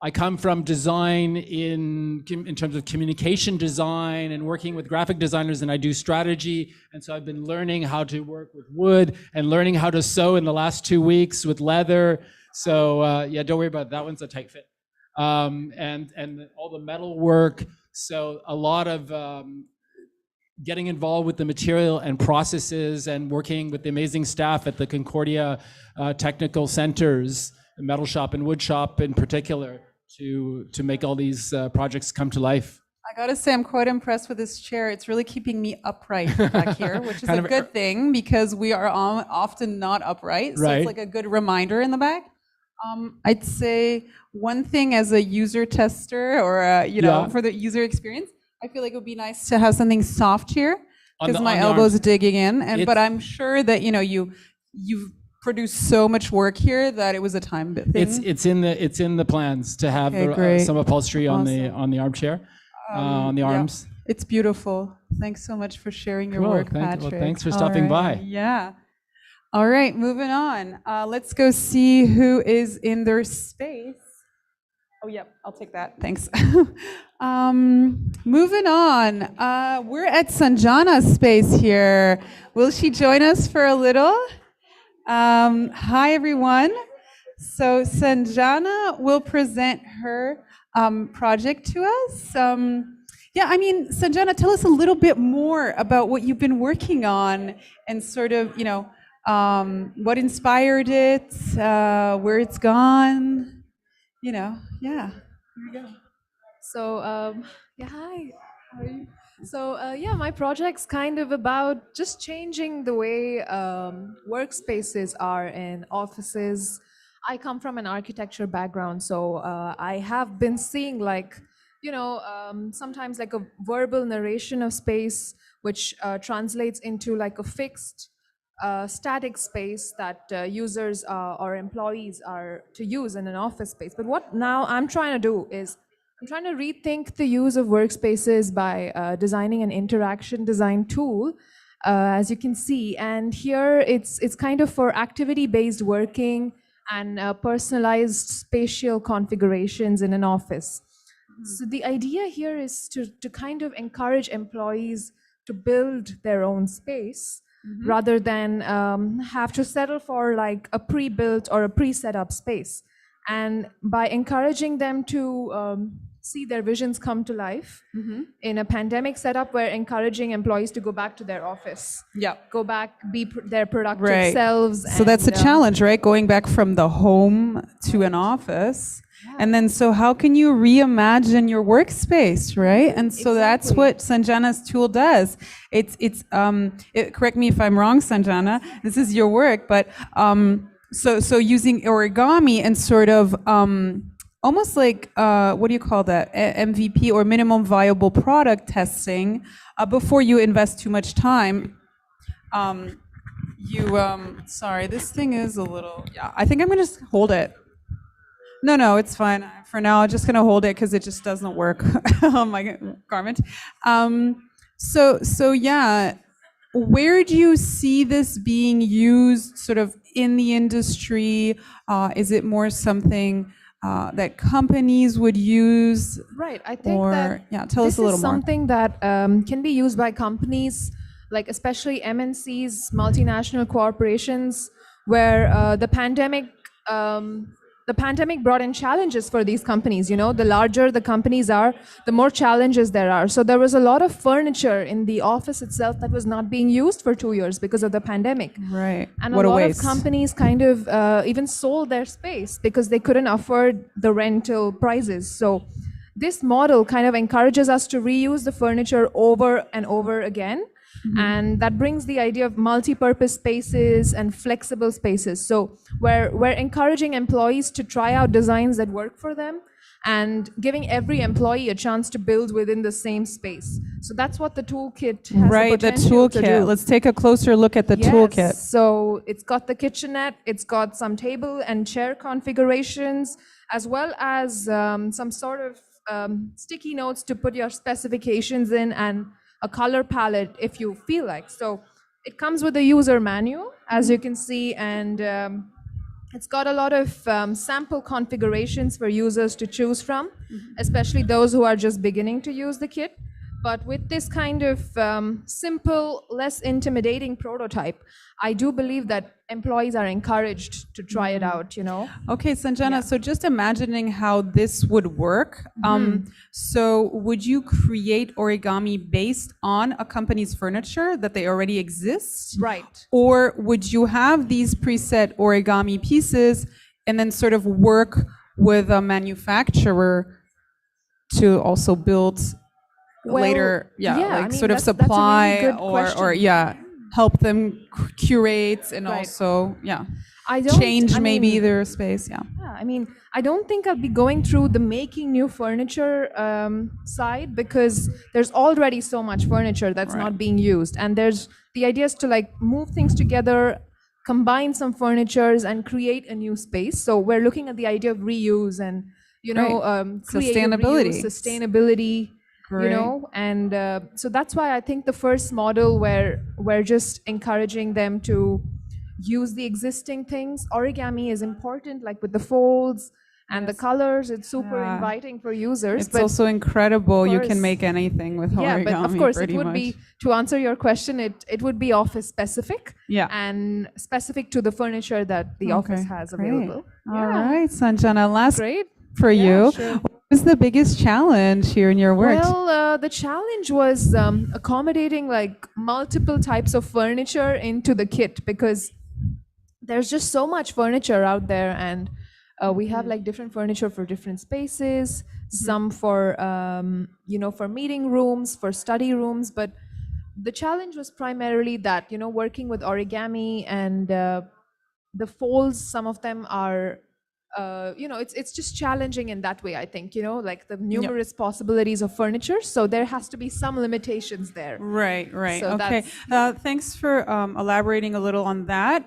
I come from design in terms of communication design and working with graphic designers, and I do strategy. And so I've been learning how to work with wood and learning how to sew in the last 2 weeks with leather. So yeah, don't worry about it. That one's a tight fit. And all the metal work. So a lot of getting involved with the material and processes and working with the amazing staff at the Concordia technical centers, the metal shop and wood shop in particular, to make all these projects come to life. I gotta say, I'm quite impressed with this chair. It's really keeping me upright back here, which is a good thing because we are often not upright. So Right. it's like a good reminder in the back. I'd say one thing as a user tester or, you know, for the user experience, I feel like it would be nice to have something soft here because my elbow's digging in. But I'm sure that, you know, you've produced so much work here that it was a time thing. It's in the plans to have some upholstery on the armchair, on the arms. Yeah. It's beautiful. Thanks so much for sharing your work, Patrick. Well, thanks for stopping by. Yeah. All right, moving on. Let's go see who is in their space. Oh, yep, I'll take that. Thanks. Moving on. We're at Sanjana's space here. Will she join us for a little? Hi, everyone. So Sanjana will present her project to us. Yeah, I mean, Sanjana, tell us a little bit more about what you've been working on and sort of, you know, what inspired it, where it's gone, you know, yeah. Here we go. So, yeah, hi. How are you? So, yeah, my project's kind of about just changing the way workspaces are in offices. I come from an architecture background, so I have been seeing like, you know, sometimes like a verbal narration of space, which translates into like a fixed static space that users or employees are to use in an office space. But what now I'm trying to do is I'm trying to rethink the use of workspaces by designing an interaction design tool, as you can see. And here it's kind of for activity-based working and personalized spatial configurations in an office. So the idea here is to kind of encourage employees to build their own space rather than have to settle for like a pre-built or a pre-set up space. And by encouraging them to see their visions come to life in a pandemic setup. We're encouraging employees to go back to their office, Yeah. go back, be their productive Right. selves. So that's a and, challenge, right? Going back from the home to an office. And then, so how can you reimagine your workspace, right? And so that's Exactly. what Sanjana's tool does. Correct me if I'm wrong, Sanjana. This is your work, but so using origami and sort of almost like what do you call that? MVP or minimum viable product testing before you invest too much time. Sorry, this thing is a little. Yeah, I think I'm gonna just hold it. No, it's fine. For now, I'm just going to hold it because it just doesn't work on my garment. So yeah, where do you see this being used sort of in the industry? Is it more something that companies would use? Right, I think that Tell us a little this is more. something that can be used by companies, like especially MNCs, multinational corporations, where the pandemic brought in challenges for these companies. The larger the companies are, the more challenges there are. So there was a lot of furniture in the office itself that was not being used for 2 years because of the pandemic. Right. And What a a lot waste. of companies kind of even sold their space because they couldn't afford the rental prices. So this model kind of encourages us to reuse the furniture over and over again. And that brings the idea of multi-purpose spaces and flexible spaces. So we're encouraging employees to try out designs that work for them and giving every employee a chance to build within the same space. So that's what the toolkit has Right, the the potential to toolkit. do. Let's take a closer look at the toolkit. So it's got the kitchenette, it's got some table and chair configurations, as well as some sort of sticky notes to put your specifications in, and a color palette if you feel like. So it comes with a user manual, as you can see, and it's got a lot of sample configurations for users to choose from, especially those who are just beginning to use the kit. But with this kind of simple, less intimidating prototype, I do believe that employees are encouraged to try it out, Okay, Sanjana, so just imagining how this would work. So would you create origami based on a company's furniture that they already exist? Right. Or would you have these preset origami pieces and then sort of work with a manufacturer to also build later, sort of that's a supply really good or question. help them curate and Right. also, I don't, change I maybe mean, their space, Yeah, I mean, I don't think I'll be going through the making new furniture side, because there's already so much furniture that's not being used. And there's the idea is to like move things together, combine some furnitures and create a new space. So we're looking at the idea of reuse and, creative Sustainability. reuse, sustainability, and so that's why I think the first model where we're just encouraging them to use the existing things. Origami is important, like with the folds and the colors. It's super inviting for users. It's also incredible. You can course- make anything with origami. But of course, it pretty would much. be, to answer your question, it would be office specific. Yeah. And specific to the furniture that the office has great. available. All right, Sanjana, last Great. for Yeah, you. sure. What was the biggest challenge here in your work? Well, the challenge was accommodating like multiple types of furniture into the kit, because there's just so much furniture out there, and we have like different furniture for different spaces, some for for meeting rooms, for study rooms. But the challenge was primarily that working with origami and the folds, some of them are it's just challenging in that way, I think, like the numerous possibilities of furniture, so there has to be some limitations there. Right. So Okay. Thanks for elaborating a little on that.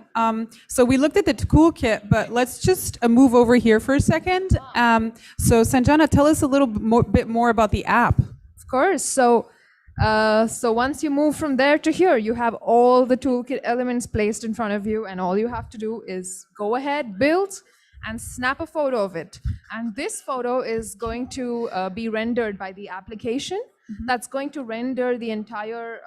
So we looked at the toolkit, but let's just move over here for a second. So Sanjana, tell us a little bit more about the app. Of course. So once you move from there to here, you have all the toolkit elements placed in front of you, and all you have to do is go ahead, build, and snap a photo of it. And this photo is going to be rendered by the application. That's going to render the entire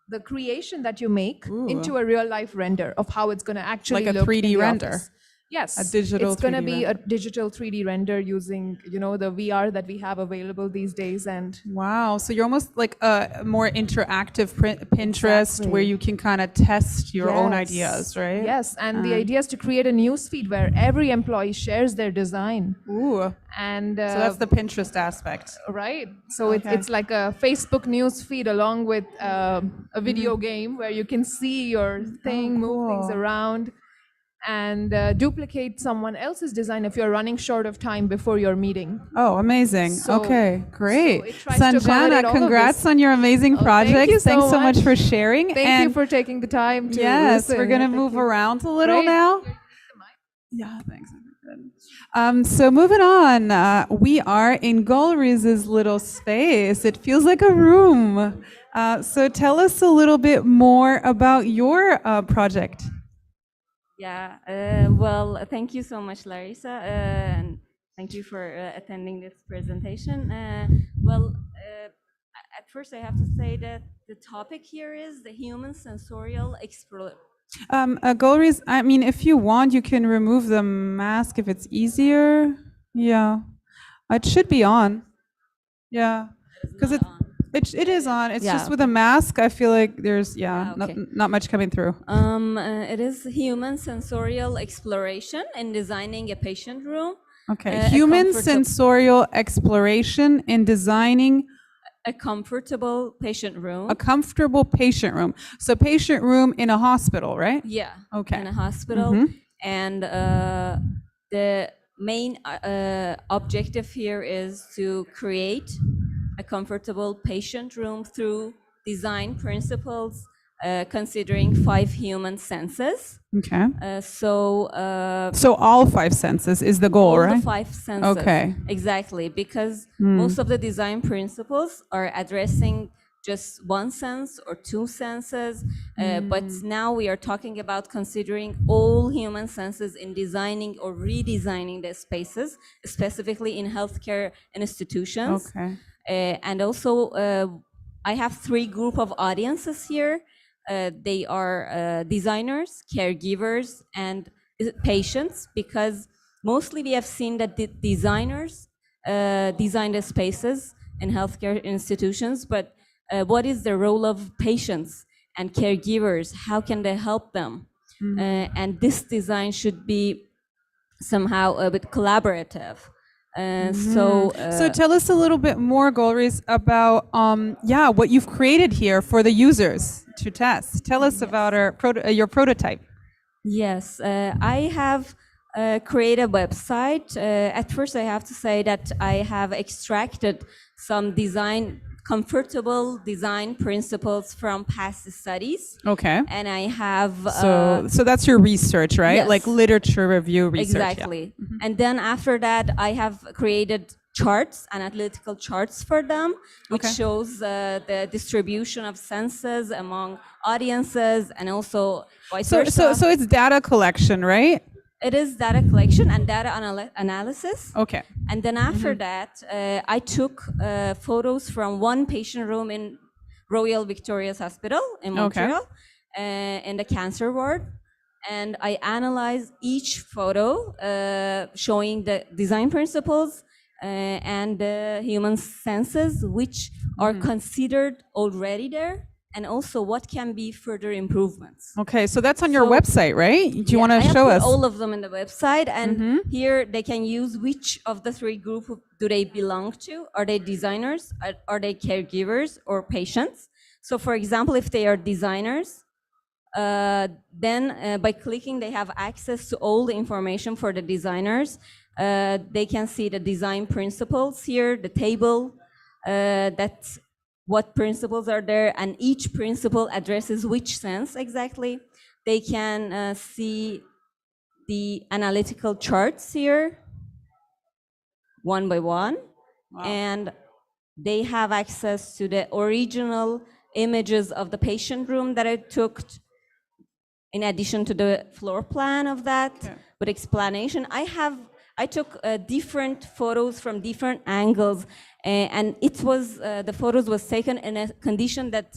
the creation that you make into a real life render of how it's going to actually Like a look 3D in the render. office. Yes, A digital it's going to 3D be render. a digital 3D render using, the VR that we have available these days. And Wow. So you're almost like a more interactive Pinterest where Exactly. you can kind of test your own Yes. ideas, right? Yes, and the idea is to create a news feed where every employee shares their design. Ooh. And So that's the Pinterest aspect. right. So Okay. it's like a Facebook news feed along with a video game where you can see your thing, move things cool. around, and duplicate someone else's design if you're running short of time before your meeting. Oh, amazing. So- Okay, great. so it tries to accommodate Sanjana, all of congrats this. on your amazing Oh, project. thank you so Thanks so much much. for sharing. Thank and you for taking the time to yes, listen. we're going to Thank move you. around a little Great. now. Yeah, thanks. So moving on, we are in Gulriz's little space. It feels like a room. So tell us a little bit more about your project. Yeah, well, thank you so much, Larissa, and thank you for attending this presentation. At first I have to say that the topic here is the human sensorial exploration. Gulriz, I mean, if you want, you can remove the mask if it's easier. Yeah, it should be on. Yeah, because it is on. It's just Yeah. with a mask. I feel like there's okay. not much coming through. It is human sensorial exploration in designing a patient room. Okay, a human comfortable- sensorial exploration in designing A comfortable patient room. a comfortable patient room. So patient room in a hospital, right? Yeah. Okay. In a hospital. And the main objective here is to create a comfortable patient room through design principles, considering 5 human senses. Okay. So all 5 senses is the goal, all right? the 5 senses. Okay. Exactly, because most of the design principles are addressing just one sense or 2 senses, but now we are talking about considering all human senses in designing or redesigning the spaces, specifically in healthcare institutions. Okay. And also, I have 3 group of audiences here. They are designers, caregivers, and patients, because mostly we have seen that the designers design the spaces in healthcare institutions, but what is the role of patients and caregivers? How can they help them? And this design should be somehow a bit collaborative. So tell us a little bit more, Gulriz, about what you've created here for the users to test. Tell us about your prototype. Yes, I have created a website. At first, I have to say that I have extracted some comfortable design principles from past studies. Okay. And I have So that's your research, right? yes. Like literature review research. yeah. exactly. And then after that, I have created charts, analytical charts for them, which Okay. shows the distribution of senses among audiences and also vice versa. So it's data collection, right? It is data collection and data analysis. Okay. And then after that, I took photos from one patient room in Royal Victoria's Hospital in Montreal, in the cancer ward. And I analyzed each photo, showing the design principles and the human senses, which are considered already there, and also what can be further improvements. Okay, so that's on your So- website, right? Do you want I to have show put us? all of them in the website, and here they can use which of the 3 groups do they belong to. Are they designers? Are they caregivers or patients? So for example, if they are designers, then by clicking, they have access to all the information for the designers. They can see the design principles here, the table, that what principles are there, and each principle addresses which sense exactly. They can see the analytical charts here, one by one, and they have access to the original images of the patient room that I took, in addition to the floor plan of that, with explanation. I took different photos from different angles, and it was the photos was taken in a condition that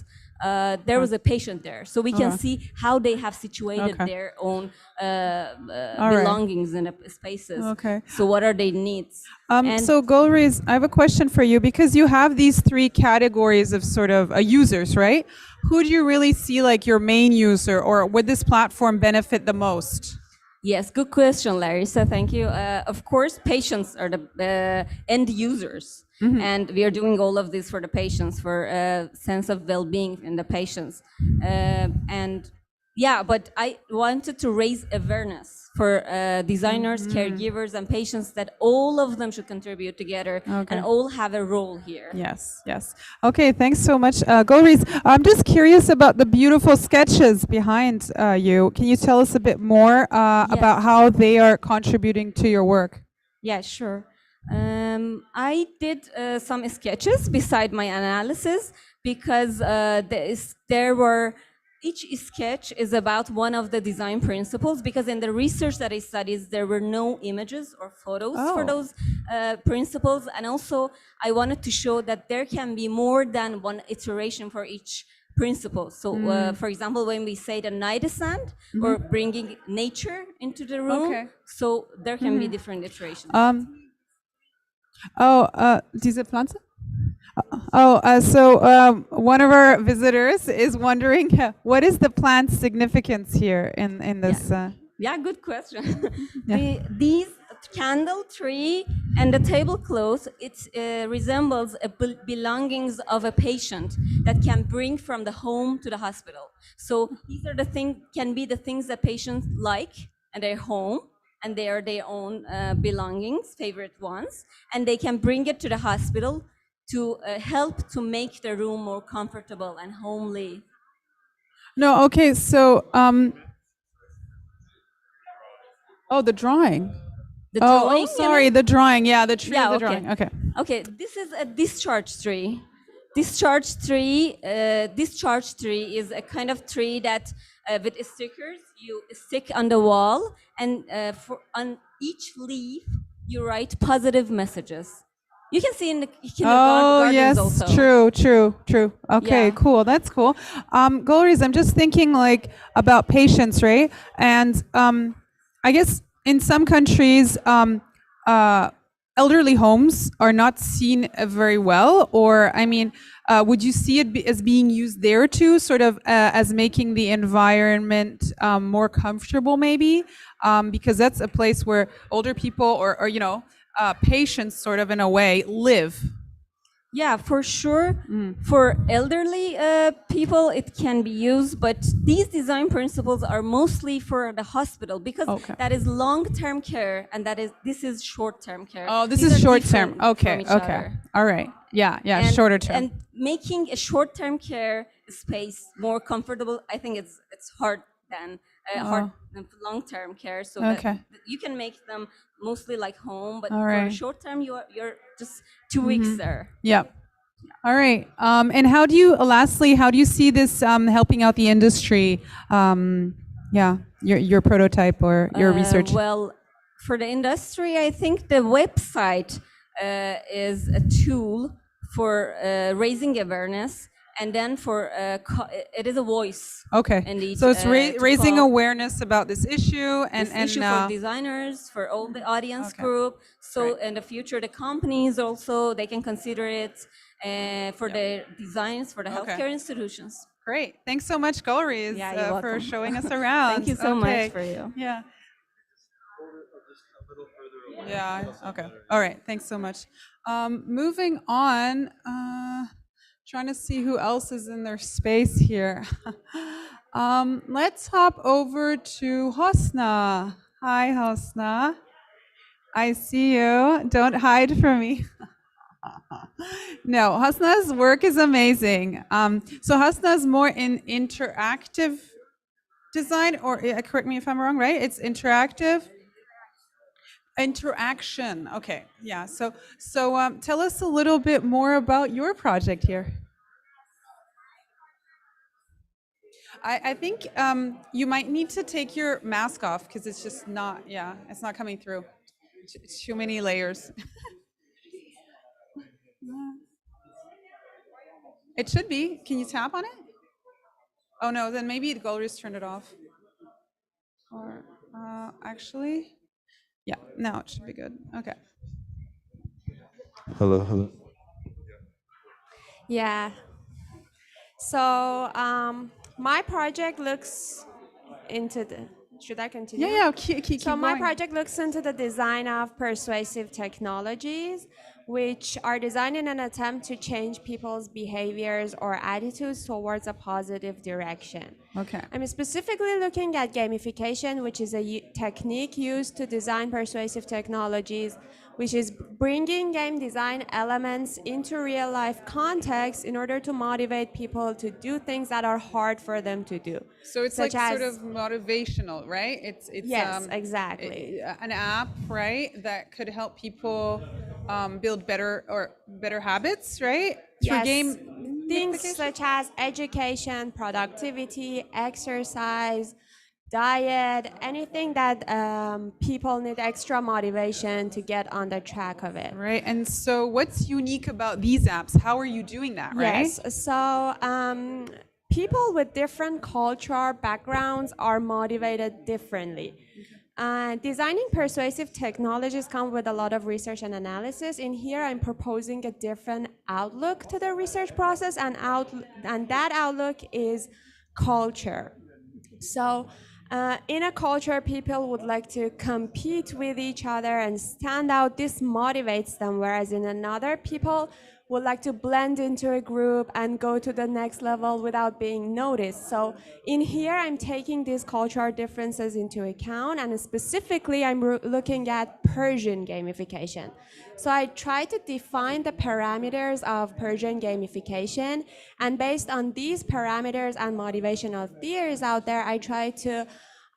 there was a patient there. So we can Okay. see how they have situated Okay. their own All right. belongings in the spaces. Okay. So what are their needs? And So Gulriz, I have a question for you because you have these three categories of sort of users, right? Who do you really see like your main user, or would this platform benefit the most? yes, good question, Larissa. Thank you. Of course, patients are the end users. And we are doing all of this for the patients, for a sense of well-being in the patients. And yeah, but I wanted to raise awareness for designers, caregivers, and patients that all of them should contribute together and all have a role here. Yes, yes. Okay, thanks so much, Gulriz. I'm just curious about the beautiful sketches behind you. Can you tell us a bit more about how they are contributing to your work? Yeah, sure. I did some sketches beside my analysis because there were each sketch is about one of the design principles, because in the research that I studied, there were no images or photos for those principles. And also, I wanted to show that there can be more than one iteration for each principle. So, for example, when we say the night stand or bringing nature into the room, so there can be different iterations. Diese Pflanze? So one of our visitors is wondering, what is the plant's significance here in this? Yeah, good question. These candle tree and the tablecloth, it resembles belongings of a patient that can bring from the home to the hospital. So these are can be the things that patients like at their home, and they are their own belongings, favorite ones, and they can bring it to the hospital to help to make the room more comfortable and homely. No, okay, so, the drawing. The drawing, sorry, the drawing, yeah, the tree, the okay. drawing, okay. Okay, this is a discharge tree. Discharge tree is a kind of tree that with stickers you stick on the wall, and on each leaf you write positive messages. You can see in the gardens yes, also. true. Okay, Yeah. cool. That's cool. Gulriz, I'm just thinking like about patients, right? And I guess in some countries, elderly homes are not seen very well, or I mean, would you see it as being used there too, sort of as making the environment more comfortable, maybe? Because that's a place where older people or patients sort of in a way live. Yeah, for sure. For elderly people, it can be used, but these design principles are mostly for the hospital, because that is long-term care, and this is short-term care. Oh, this These is are short-term. different Okay, from each okay. other. All right. Yeah, And- shorter term. And making a short-term care space more comfortable, I think it's hard than long-term care. So that you can make them mostly like home, but for short-term, you're just 2 weeks there. Yeah. All right. And lastly, how do you see this helping out the industry? Your prototype or your research? Well, for the industry, I think the website is a tool for raising awareness, and then for it is a voice. Okay. Indeed, So it's to raising call awareness about this issue this issue for designers, for all the audience group. So in the future, the companies also, they can consider it for the designs for the healthcare institutions. Great. Thanks so much, Gulriz, you're for welcome. showing us around. Thank you so much for you. Yeah. Yeah. Okay. All right. Thanks so much. Moving on. Trying to see who else is in their space here. Let's hop over to Hosna. Hi, Hosna. I see you. Don't hide from me. No, Hosna's work is amazing. So Hosna's more in interactive design, or correct me if I'm wrong, right? It's interactive. Interaction. Okay. Yeah. So tell us a little bit more about your project here. I think you might need to take your mask off because it's just not. Yeah, it's not coming through. Too many layers. It should be. Can you tap on it? Oh no, then maybe the galleries turned it off. Or actually, yeah, now it should be good. Okay. Hello, hello. Yeah. So my project looks into the. Should I continue? Yeah, keep So my going. project looks into the design of persuasive technologies, which are designed in an attempt to change people's behaviors or attitudes towards a positive direction. Okay. I'm specifically looking at gamification, which is a technique used to design persuasive technologies, which is bringing game design elements into real life context in order to motivate people to do things that are hard for them to do. So it's such like sort as- of motivational, right? It's Yes, exactly. an app, right, that could help people build better habits, right? Through Yes, game things gamification? such as education, productivity, exercise, diet, anything that people need extra motivation to get on the track of it. Right. And so what's unique about these apps? How are you doing that, right? Yes, so people with different cultural backgrounds are motivated differently. Designing persuasive technologies come with a lot of research and analysis. In here, I'm proposing a different outlook to the research process, and that outlook is culture. So in a culture, people would like to compete with each other and stand out. This motivates them, whereas in another, people would like to blend into a group and go to the next level without being noticed. So in here, I'm taking these cultural differences into account, and specifically, I'm looking at Persian gamification. So I try to define the parameters of Persian gamification, and based on these parameters and motivational theories out there, I try to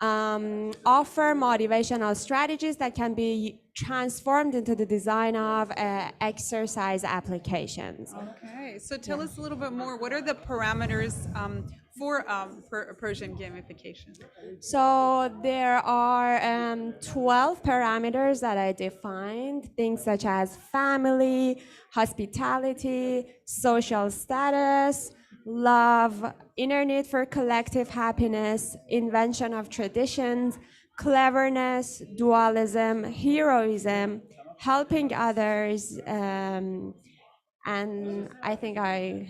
offer motivational strategies that can be transformed into the design of exercise applications. Okay. So tell us a little bit more. What are the parameters for Persian gamification? So there are 12 parameters that I defined, things such as family, hospitality, social status, love, inner need for collective happiness, invention of traditions, cleverness, dualism, heroism, helping others, and I think I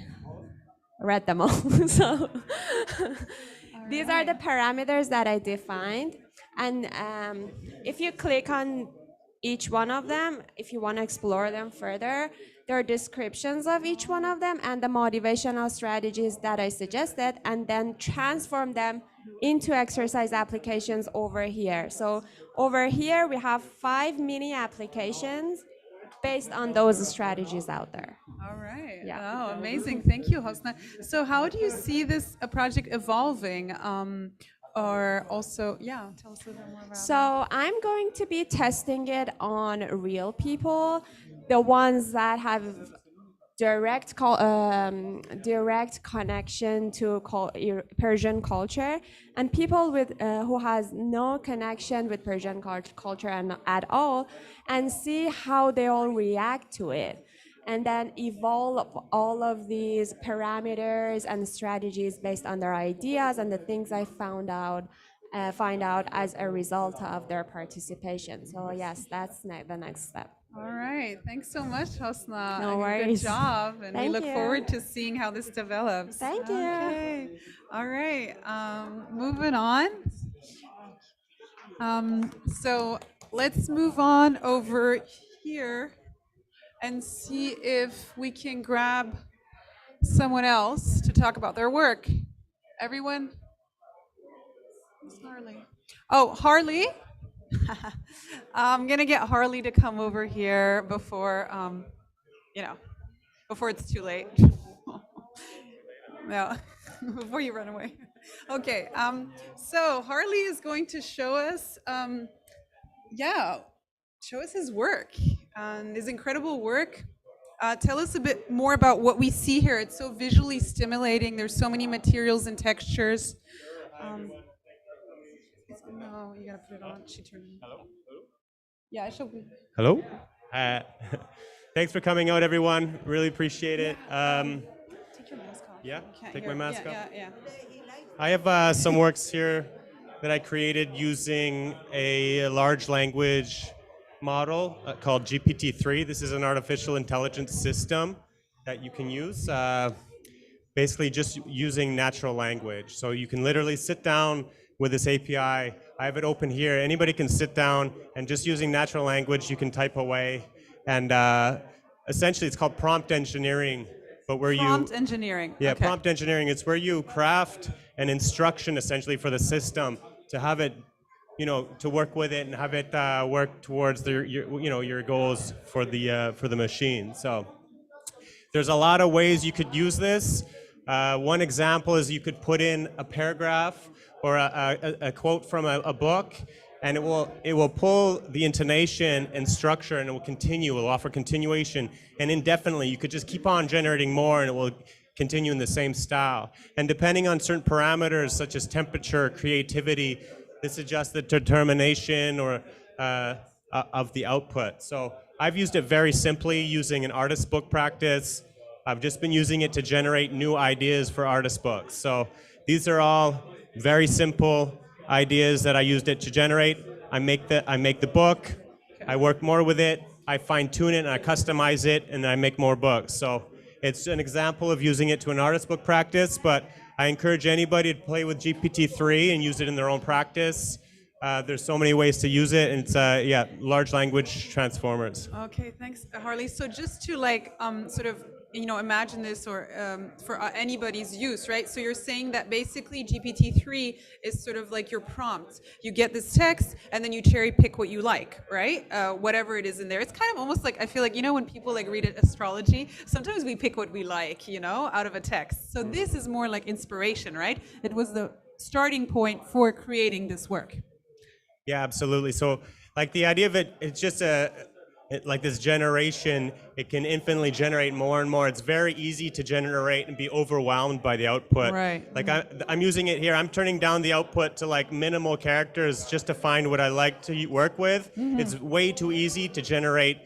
read them all. So these are the parameters that I defined. And if you click on each one of them, if you want to explore them further, there are descriptions of each one of them and the motivational strategies that I suggested, and then transform them into exercise applications over here. So over here, we have 5 mini applications based on those strategies out there. All right. Yeah. Oh, amazing. Thank you, Hosna. So how do you see this project evolving? Or also, yeah, tell us a little bit more about So I'm going to be testing it on real people, the ones that have direct connection to Persian culture, and people with who has no connection with Persian culture at all, and see how they all react to it, and then evolve all of these parameters and strategies based on their ideas and the things I find out as a result of their participation. So yes, that's the next step. All right. Thanks so much, Hosna. No Good worries. job. And we Thank look you. forward to seeing how this develops. Thank you. Okay. All right. Moving on. So let's move on over here and see if we can grab someone else to talk about their work. Everyone? Who's Harley? Oh, Harley? I'm gonna get Harley to come over here before, before it's too late. No, before you run away. Okay, so Harley is going to show us, show us his work, his incredible work. Tell us a bit more about what we see here. It's so visually stimulating. There's so many materials and textures. No, you gotta put it on. She turned. Hello? Yeah, she'll be. Hello. Thanks for coming out, everyone. Really appreciate it. Take your mask off. Yeah, Can't take hear. my mask Yeah, off. yeah, I have some works here that I created using a large language model called GPT-3. This is an artificial intelligence system that you can use, basically just using natural language. So you can literally sit down with this API. I have it open here. Anybody can sit down and just using natural language, you can type away. And essentially, it's called prompt engineering. But where Prompt engineering. yeah, Okay. prompt engineering. It's where you craft an instruction essentially for the system to have it, to work with it and have it work towards your goals for the machine. So there's a lot of ways you could use this. One example is you could put in a paragraph or a quote from a book, and it will pull the intonation and structure, and it will continue. It will offer continuation, and indefinitely. You could just keep on generating more, and it will continue in the same style. And depending on certain parameters such as temperature, creativity, this adjusts the determination or of the output. So I've used it very simply using an artist book practice. I've just been using it to generate new ideas for artist books. So these are all very simple ideas that I used it to generate. I make the book, I work more with it, I fine tune it and I customize it, and I make more books. So it's an example of using it to an artist book practice, but I encourage anybody to play with GPT-3 and use it in their own practice. There's so many ways to use it, and it's large language transformers. Okay, thanks, Harley. So just to like sort of imagine this or for anybody's use, right? So you're saying that basically GPT-3 is sort of like your prompt. You get this text and then you cherry pick what you like, right? Whatever it is in there. It's kind of almost like, I feel like, when people like read astrology, sometimes we pick what we like, out of a text. So this is more like inspiration, right? It was the starting point for creating this work. Yeah, absolutely. So like the idea of it's just like this generation, it can infinitely generate more and more. It's very easy to generate and be overwhelmed by the output. Right. Like I'm using it here. I'm turning down the output to like minimal characters just to find what I like to work with. Mm-hmm. It's way too easy to generate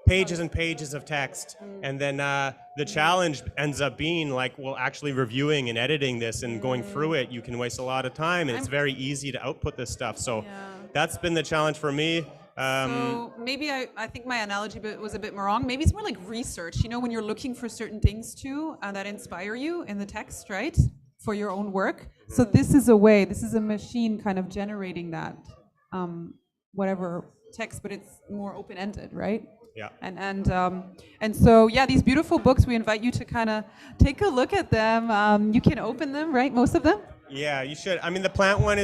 pages and pages of text. And then the challenge ends up being like, well, actually reviewing and editing this and going through it, you can waste a lot of time, and it's very easy to output this stuff. So that's been the challenge for me. So maybe I think my analogy was a bit more wrong. Maybe it's more like research, when you're looking for certain things too that inspire you in the text, right? For your own work. So this is a machine kind of generating that, whatever text, but it's more open-ended, right? Yeah. And so, these beautiful books, we invite you to kind of take a look at them. You can open them, right? Most of them? Yeah, you should. I mean, the plant one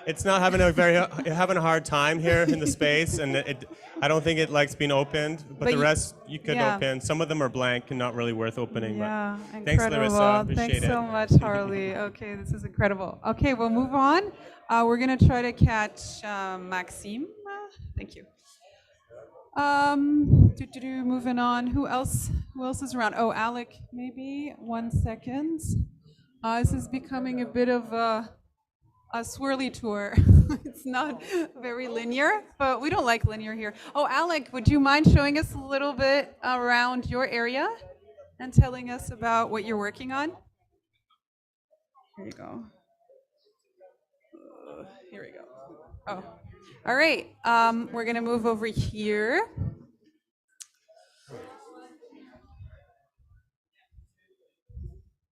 it's not having having a hard time here in the space, and I don't think it likes being opened. But the rest you could open. Some of them are blank and not really worth opening. Yeah, but incredible. thanks, Larissa. Appreciate Thanks it. so much, Harley. Okay, this is incredible. Okay, we'll move on. We're gonna try to catch Maxime. Thank you. Moving on. Who else is around? Oh, Alec, maybe. 1 second. This is becoming a bit of a swirly tour. It's not very linear, but we don't like linear here. Oh, Alec, would you mind showing us a little bit around your area and telling us about what you're working on? Here you go. Here we go. Oh, all right. We're gonna move over here.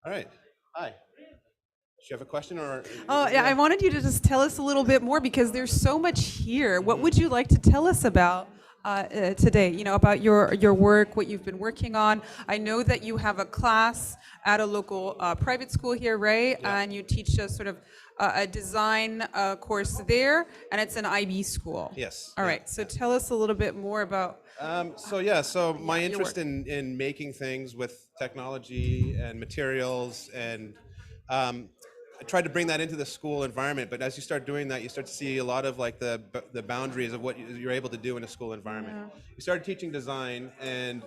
All right. Hi. Do you have a question or? Oh, yeah, I wanted you to just tell us a little bit more because there's so much here. What would you like to tell us about today? About your work, what you've been working on. I know that you have a class at a local private school here, right? Yeah. And you teach us sort of a design course there, and it's an IB school. Yes. All right. So tell us a little bit more about. So my interest in making things with technology and materials, and I tried to bring that into the school environment. But as you start doing that, you start to see a lot of like the boundaries of what you're able to do in a school environment. Yeah. You started teaching design, and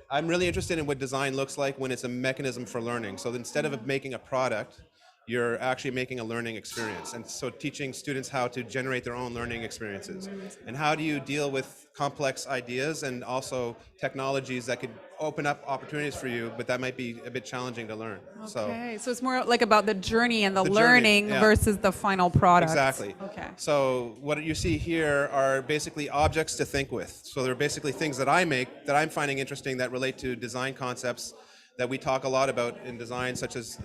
I'm really interested in what design looks like when it's a mechanism for learning. So instead of making a product, you're actually making a learning experience. And so teaching students how to generate their own learning experiences. And how do you deal with complex ideas and also technologies that could open up opportunities for you, but that might be a bit challenging to learn. Okay, so it's more like about the journey and the journey, learning yeah. versus the final product. Exactly. Okay. So what you see here are basically objects to think with. So they're basically things that I make that I'm finding interesting that relate to design concepts that we talk a lot about in design, such as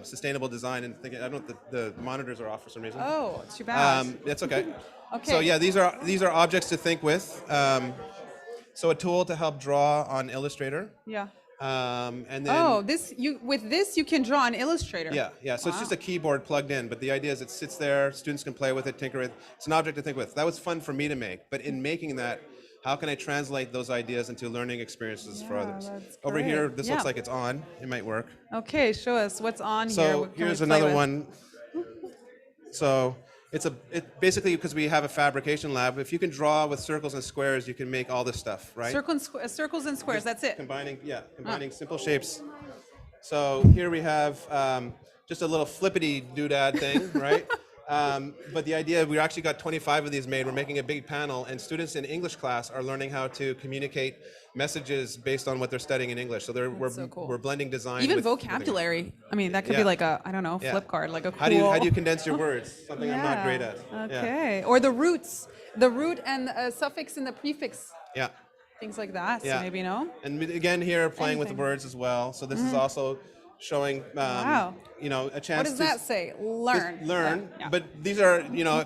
sustainable design and thinking. I don't know if the monitors are off for some reason. Oh, too bad. It's okay. Okay. So yeah, these are objects to think with. So a tool to help draw on Illustrator. Yeah. And then with this you can draw an Illustrator. Yeah. So it's just a keyboard plugged in, but the idea is it sits there. Students can play with it, tinker with it. It's an object to think with. That was fun for me to make, but in making that, how can I translate those ideas into learning experiences for others? Over here, this looks like it's on. It might work. Okay, show us what's on here. So What can we here's play another with? one. So it basically, because we have a fabrication lab, if you can draw with circles and squares, you can make all this stuff, right? Circles and squares, that's it. Combining simple shapes. So here we have just a little flippity doodad thing, right? But the idea, we actually got 25 of these made. We're making a big panel, and students in English class are learning how to communicate messages based on what they're studying in English. So we're blending design. Even with vocabulary. I mean, that could be like a, I don't know, flip card, like a cool. How do you condense your words? Something I'm not great at. Okay. Or the roots, the root and the suffix and the prefix. Yeah. Things like that. So Yeah. maybe And again here, playing with words as well. So this is also showing, Wow. a chance. What does that say? Learn. Learn. Yeah. But these are,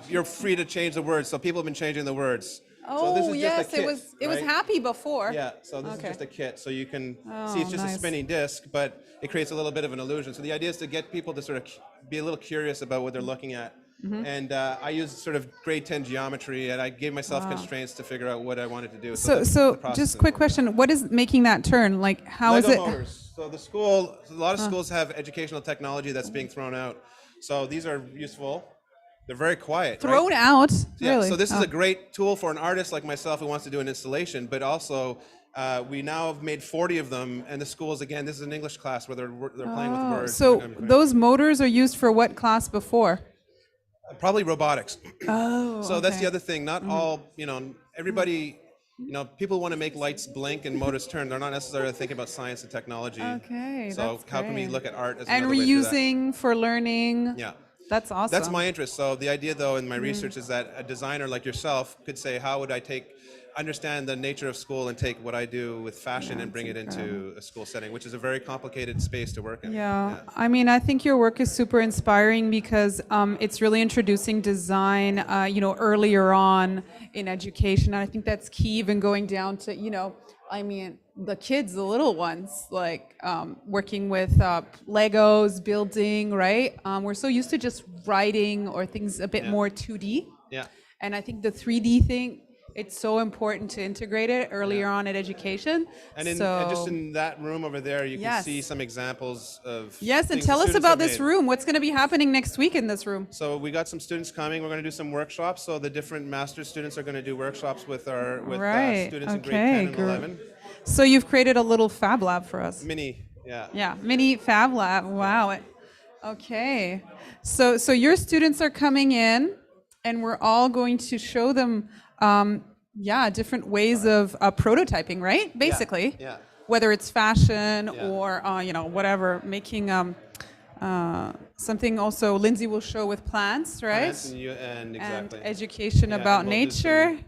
you're free to change the words. So people have been changing the words. So this Oh is yes, just a kit, it was right? happy before. Yeah, so this is just a kit. So you can Oh, see it's just a nice. spinning disc, but it creates a little bit of an illusion. So the idea is to get people to sort of be a little curious about what they're looking at. Mm-hmm. And I used sort of grade 10 geometry, and I gave myself constraints to figure out what I wanted to do. So that's the process just of quick it. question: what is making that turn? Like, how is Lego it? motors. So a lot of schools have educational technology that's being thrown out. So these are useful. They're very quiet. Thrown right? out? Yeah, Really? so this is a great tool for an artist like myself who wants to do an installation, but also we now have made 40 of them, and the schools, again, this is an English class where they're playing with words. So those motors are used for what class before? Probably robotics. Oh. So that's the other thing. Not all, everybody, people want to make lights blink and motors turn. They're not necessarily thinking about science and technology. Okay. So that's how can we great. look at art as and another way to do that? reusing for learning? Yeah. That's awesome. That's my interest. So the idea, though, in my research is that a designer like yourself could say, how would I understand the nature of school and take what I do with fashion and bring it into a school setting, which is a very complicated space to work in. Yeah, I mean, I think your work is super inspiring because it's really introducing design, earlier on in education. And I think that's key, even going down to, the kids, the little ones, like working with Legos, building, right? We're so used to just writing or things a bit more 2D. Yeah. And I think the 3D thing, it's so important to integrate it earlier on in education. And just in that room over there, you can see some examples of Yes, and things tell the us students about have this made. room. What's going to be happening next week in this room? So we got some students coming. We're going to do some workshops. So the different master's students are going to do workshops with students in grade 10 and 11. So you've created a little fab lab for us. Mini, yeah. Yeah, mini fab lab. Wow. Okay. So your students are coming in, and we're all going to show them, different ways of prototyping, right? Basically. Yeah. Whether it's fashion or whatever, making something. Also, Lindsay will show with plants, right? Plants and exactly. And education about and we'll do nature.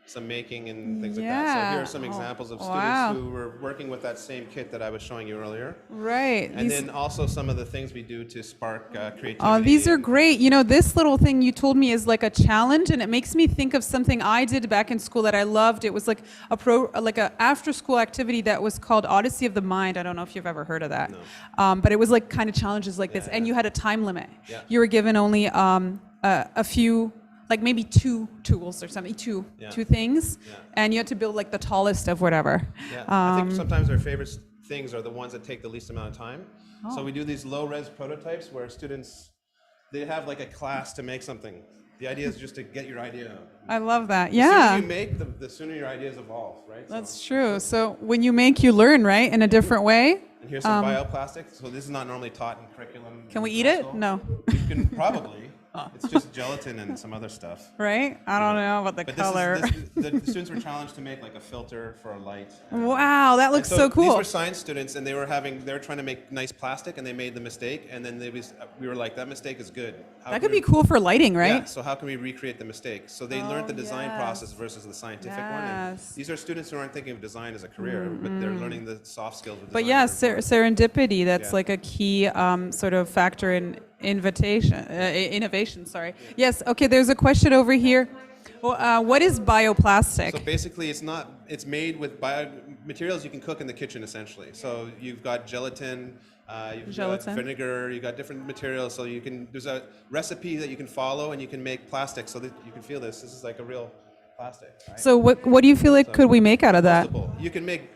some making and things like that. So here are some examples of students who were working with that same kit that I was showing you earlier. Right. And then also some of the things we do to spark creativity. Oh, these are great. This little thing you told me is like a challenge, and it makes me think of something I did back in school that I loved. It was like a after-school activity that was called Odyssey of the Mind. I don't know if you've ever heard of that. No. But it was like kind of challenges like this, and you had a time limit. Yeah. You were given only a few, like maybe 2 tools or something, two things, and you had to build like the tallest of whatever. Yeah. I think sometimes our favorite things are the ones that take the least amount of time. So we do these low-res prototypes where students they have like a class to make something. The idea is just to get your idea out. I love that. The Yeah. sooner you make, the sooner your ideas evolve, right? That's true. So when you make, you learn, right? In a different way. And here's some bioplastic. So this is not normally taught in curriculum. Can we eat it? school. No. You can probably. It's just gelatin and some other stuff. Right? I don't know about the But color. the students were challenged to make like a filter for a light. Wow, that looks so These cool. were science students, and they were trying to make nice plastic, and they made the mistake, and then we were like, that mistake is good. That could be cool for lighting, right? Yeah, so how can we recreate the mistake? So they learned the design process versus the scientific one. And Yes. these are students who aren't thinking of design as a career, but they're learning the soft skills of design. But yeah, serendipity, that's Yeah. like a key sort of factor in innovation, sorry. Yes, okay, there's a question over here. What is bioplastic? So basically, it's made with materials you can cook in the kitchen, essentially. So you've got gelatin, you've got vinegar, you've got different materials. So there's a recipe that you can follow, and you can make plastic so that you can feel this. This is like a real plastic. Right? So what do you feel like could we make out of that? You can make,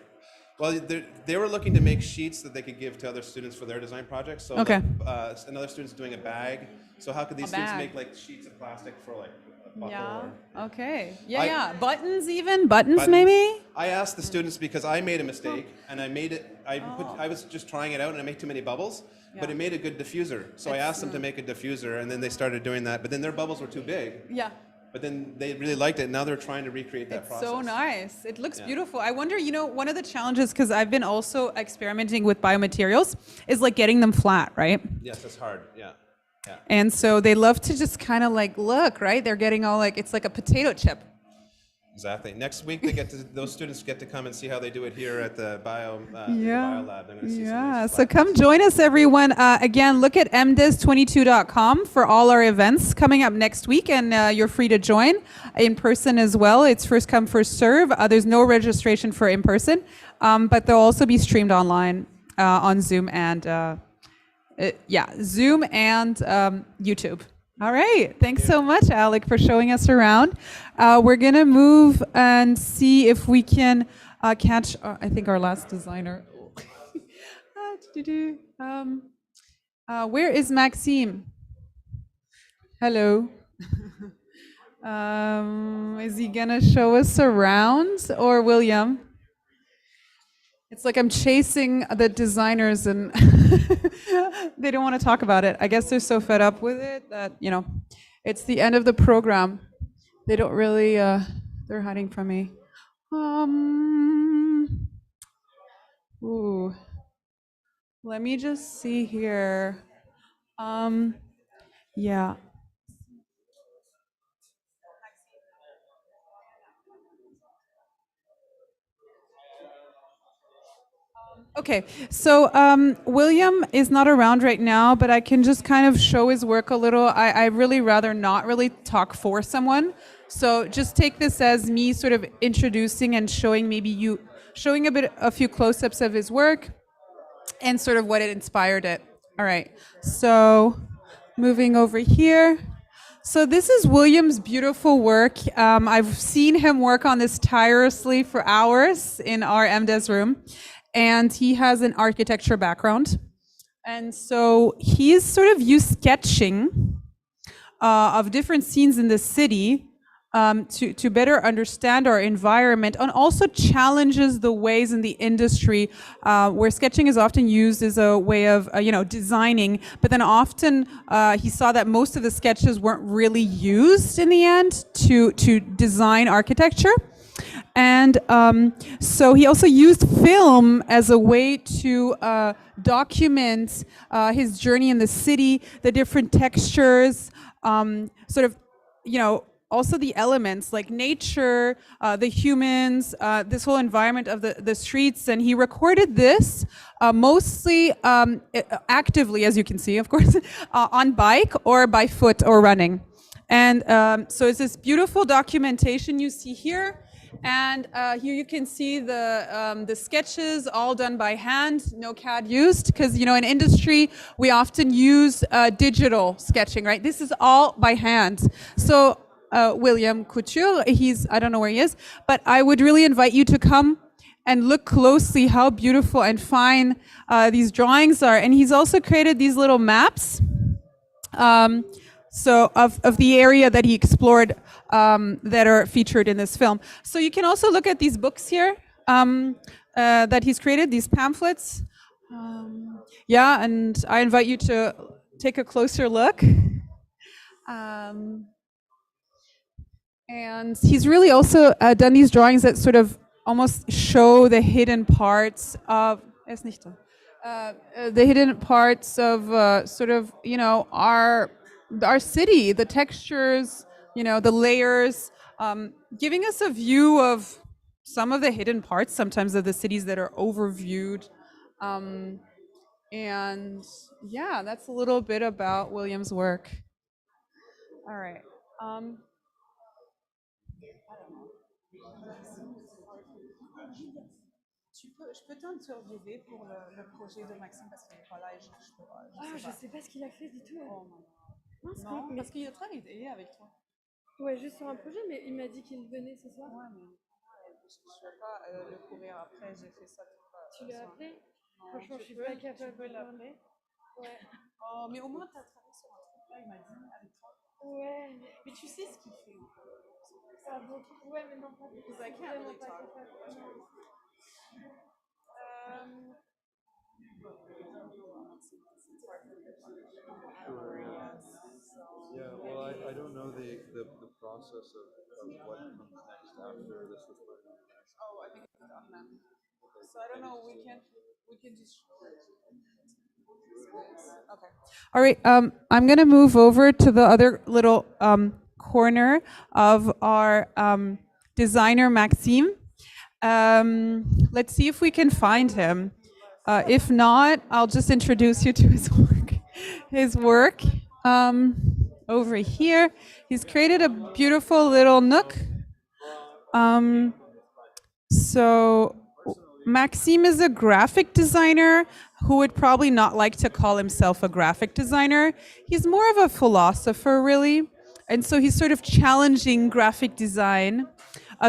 well, they were looking to make sheets that they could give to other students for their design projects. So Okay. like, another student's doing a bag. So how could these students make like sheets of plastic for like a buckle? Yeah, Or, okay. I- Yeah. Buttons even? Buttons maybe? I asked the students because I made a mistake and I made it. I was just trying it out and I made too many bubbles, but it made a good diffuser. So I asked them to make a diffuser, and then they started doing that. But then their bubbles were too big. Yeah. But then they really liked it. Now they're trying to recreate that process. So nice. It looks beautiful. I wonder, one of the challenges, because I've been also experimenting with biomaterials, is like getting them flat, right? Yes, that's hard. Yeah. Yeah. And so they love to just kind of like look, right? They're getting all like, it's like a potato chip. Exactly. Next week, those students get to come and see how they do it here at the bio lab. They're going to see some of these So come join us, everyone. Again, look at MDES22.com for all our events coming up next week, and you're free to join in person as well. It's first come, first serve. There's no registration for in person, but they'll also be streamed online on Zoom and YouTube. All right. Thanks so much, Alec, for showing us around. We're going to move and see if we can catch, I think, our last designer. Where is Maxime? Hello. Is he going to show us around, or William? It's like I'm chasing the designers and they don't want to talk about it. I guess they're so fed up with it that, it's the end of the program. They don't really, they're hiding from me. Let me just see here. Yeah. Okay, so William is not around right now, but I can just kind of show his work a little. I really rather not really talk for someone. So just take this as me sort of introducing and showing a few close-ups of his work and sort of what it inspired it. All right, so moving over here. So this is William's beautiful work. I've seen him work on this tirelessly for hours in our MDES room. And he has an architecture background. And so he's sort of used sketching of different scenes in the city to better understand our environment, and also challenges the ways in the industry where sketching is often used as a way of designing, but then often he saw that most of the sketches weren't really used in the end to design architecture. And so he also used film as a way to document his journey in the city, the different textures, also the elements like nature, the humans, this whole environment of the streets. And he recorded this mostly actively, as you can see, of course, on bike or by foot or running. And so it's this beautiful documentation you see here. And here you can see the sketches all done by hand, no CAD used, because in industry we often use digital sketching, right? This is all by hand. So William Couture, I don't know where he is, but I would really invite you to come and look closely how beautiful and fine these drawings are. And he's also created these little maps Um, so of the area that he explored that are featured in this film. So you can also look at these books here that he's created, these pamphlets. Yeah, and I invite you to take a closer look. And he's really also done these drawings that sort of almost show the hidden parts of the hidden parts of sort of, you know, our city, the textures, you know, the layers, giving us a view of some of the hidden parts sometimes of the cities that are overviewed. And yeah, that's a little bit about William's work. All right. Je peux t'interviewer pour le projet de Maxime parce qu'il n'est pas là et je peux pas. Je sais pas ce qu'il a fait du tout. Oh non, Mais- parce qu'il a travaillé avec toi. Ouais, juste sur un projet, mais il m'a dit qu'il venait ce soir. Ouais, mais je ne vais pas le courir après, j'ai fait ça tout pas. Tu l'as appelé? Non, Franchement, je suis tu pas peux capable de l'appeler. Ouais. Oh, mais au moins, tu as travaillé sur un truc là, il m'a dit, avec toi. Ouais. Mais tu sais ce qu'il fait. Ça vaut tout. Ouais, mais non, pas. Because I can't Vraiment really pas talk. capable. Yeah, well, I don't know the process of what comes next after this was put on. Oh, I think it's done then. So I don't know, we can just show it. Okay. All right, I'm going to move over to the other little corner of our designer, Maxime. Let's see if we can find him. If not, I'll just introduce you to his work. His work over here. He's created a beautiful little nook. So Maxime is a graphic designer who would probably not like to call himself a graphic designer. He's more of a philosopher, really. And so he's sort of challenging graphic design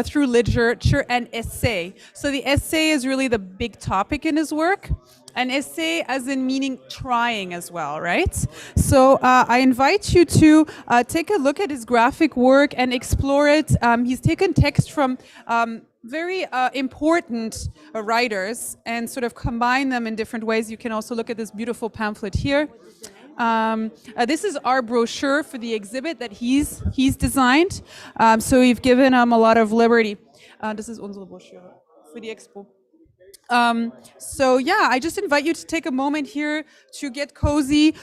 through literature and essay. So the essay is really the big topic in his work. And essay as in meaning trying as well, right? So I invite you to take a look at his graphic work and explore it. He's taken text from very important writers and sort of combine them in different ways. You can also look at this beautiful pamphlet here. This is our brochure for the exhibit that he's designed. So we've given him a lot of liberty. This is unsere Broschüre für die Expo. So yeah, I just invite you to take a moment here to get cozy.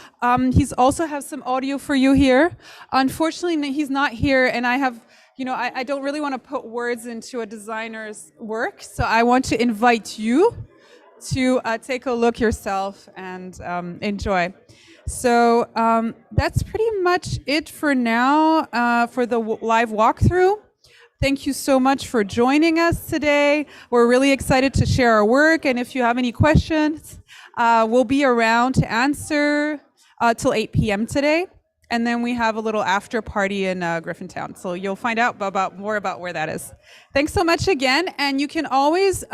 He's also has some audio for you here. Unfortunately, he's not here, and I have, you know, I don't really want to put words into a designer's work, so I want to invite you to take a look yourself and enjoy. So that's pretty much it for now for the live walkthrough. Thank you so much for joining us today. We're really excited to share our work, and if you have any questions, we'll be around to answer till 8 p.m. today. And then we have a little after party in Griffintown. So you'll find out more about where that is. Thanks so much again. And you can always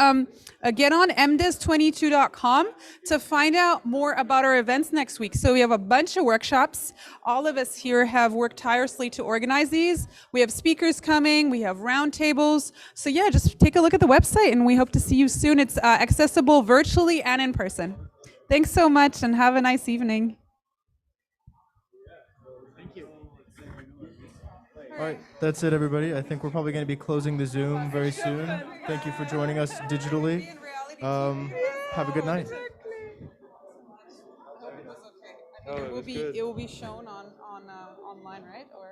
get on MDES22.com to find out more about our events next week. So we have a bunch of workshops. All of us here have worked tirelessly to organize these. We have speakers coming. We have roundtables. So yeah, just take a look at the website and we hope to see you soon. It's accessible virtually and in person. Thanks so much and have a nice evening. All right, that's it, everybody. I think we're probably going to be closing the Zoom very soon. Thank you for joining us digitally. Have a good night. It will be shown on online, right? Or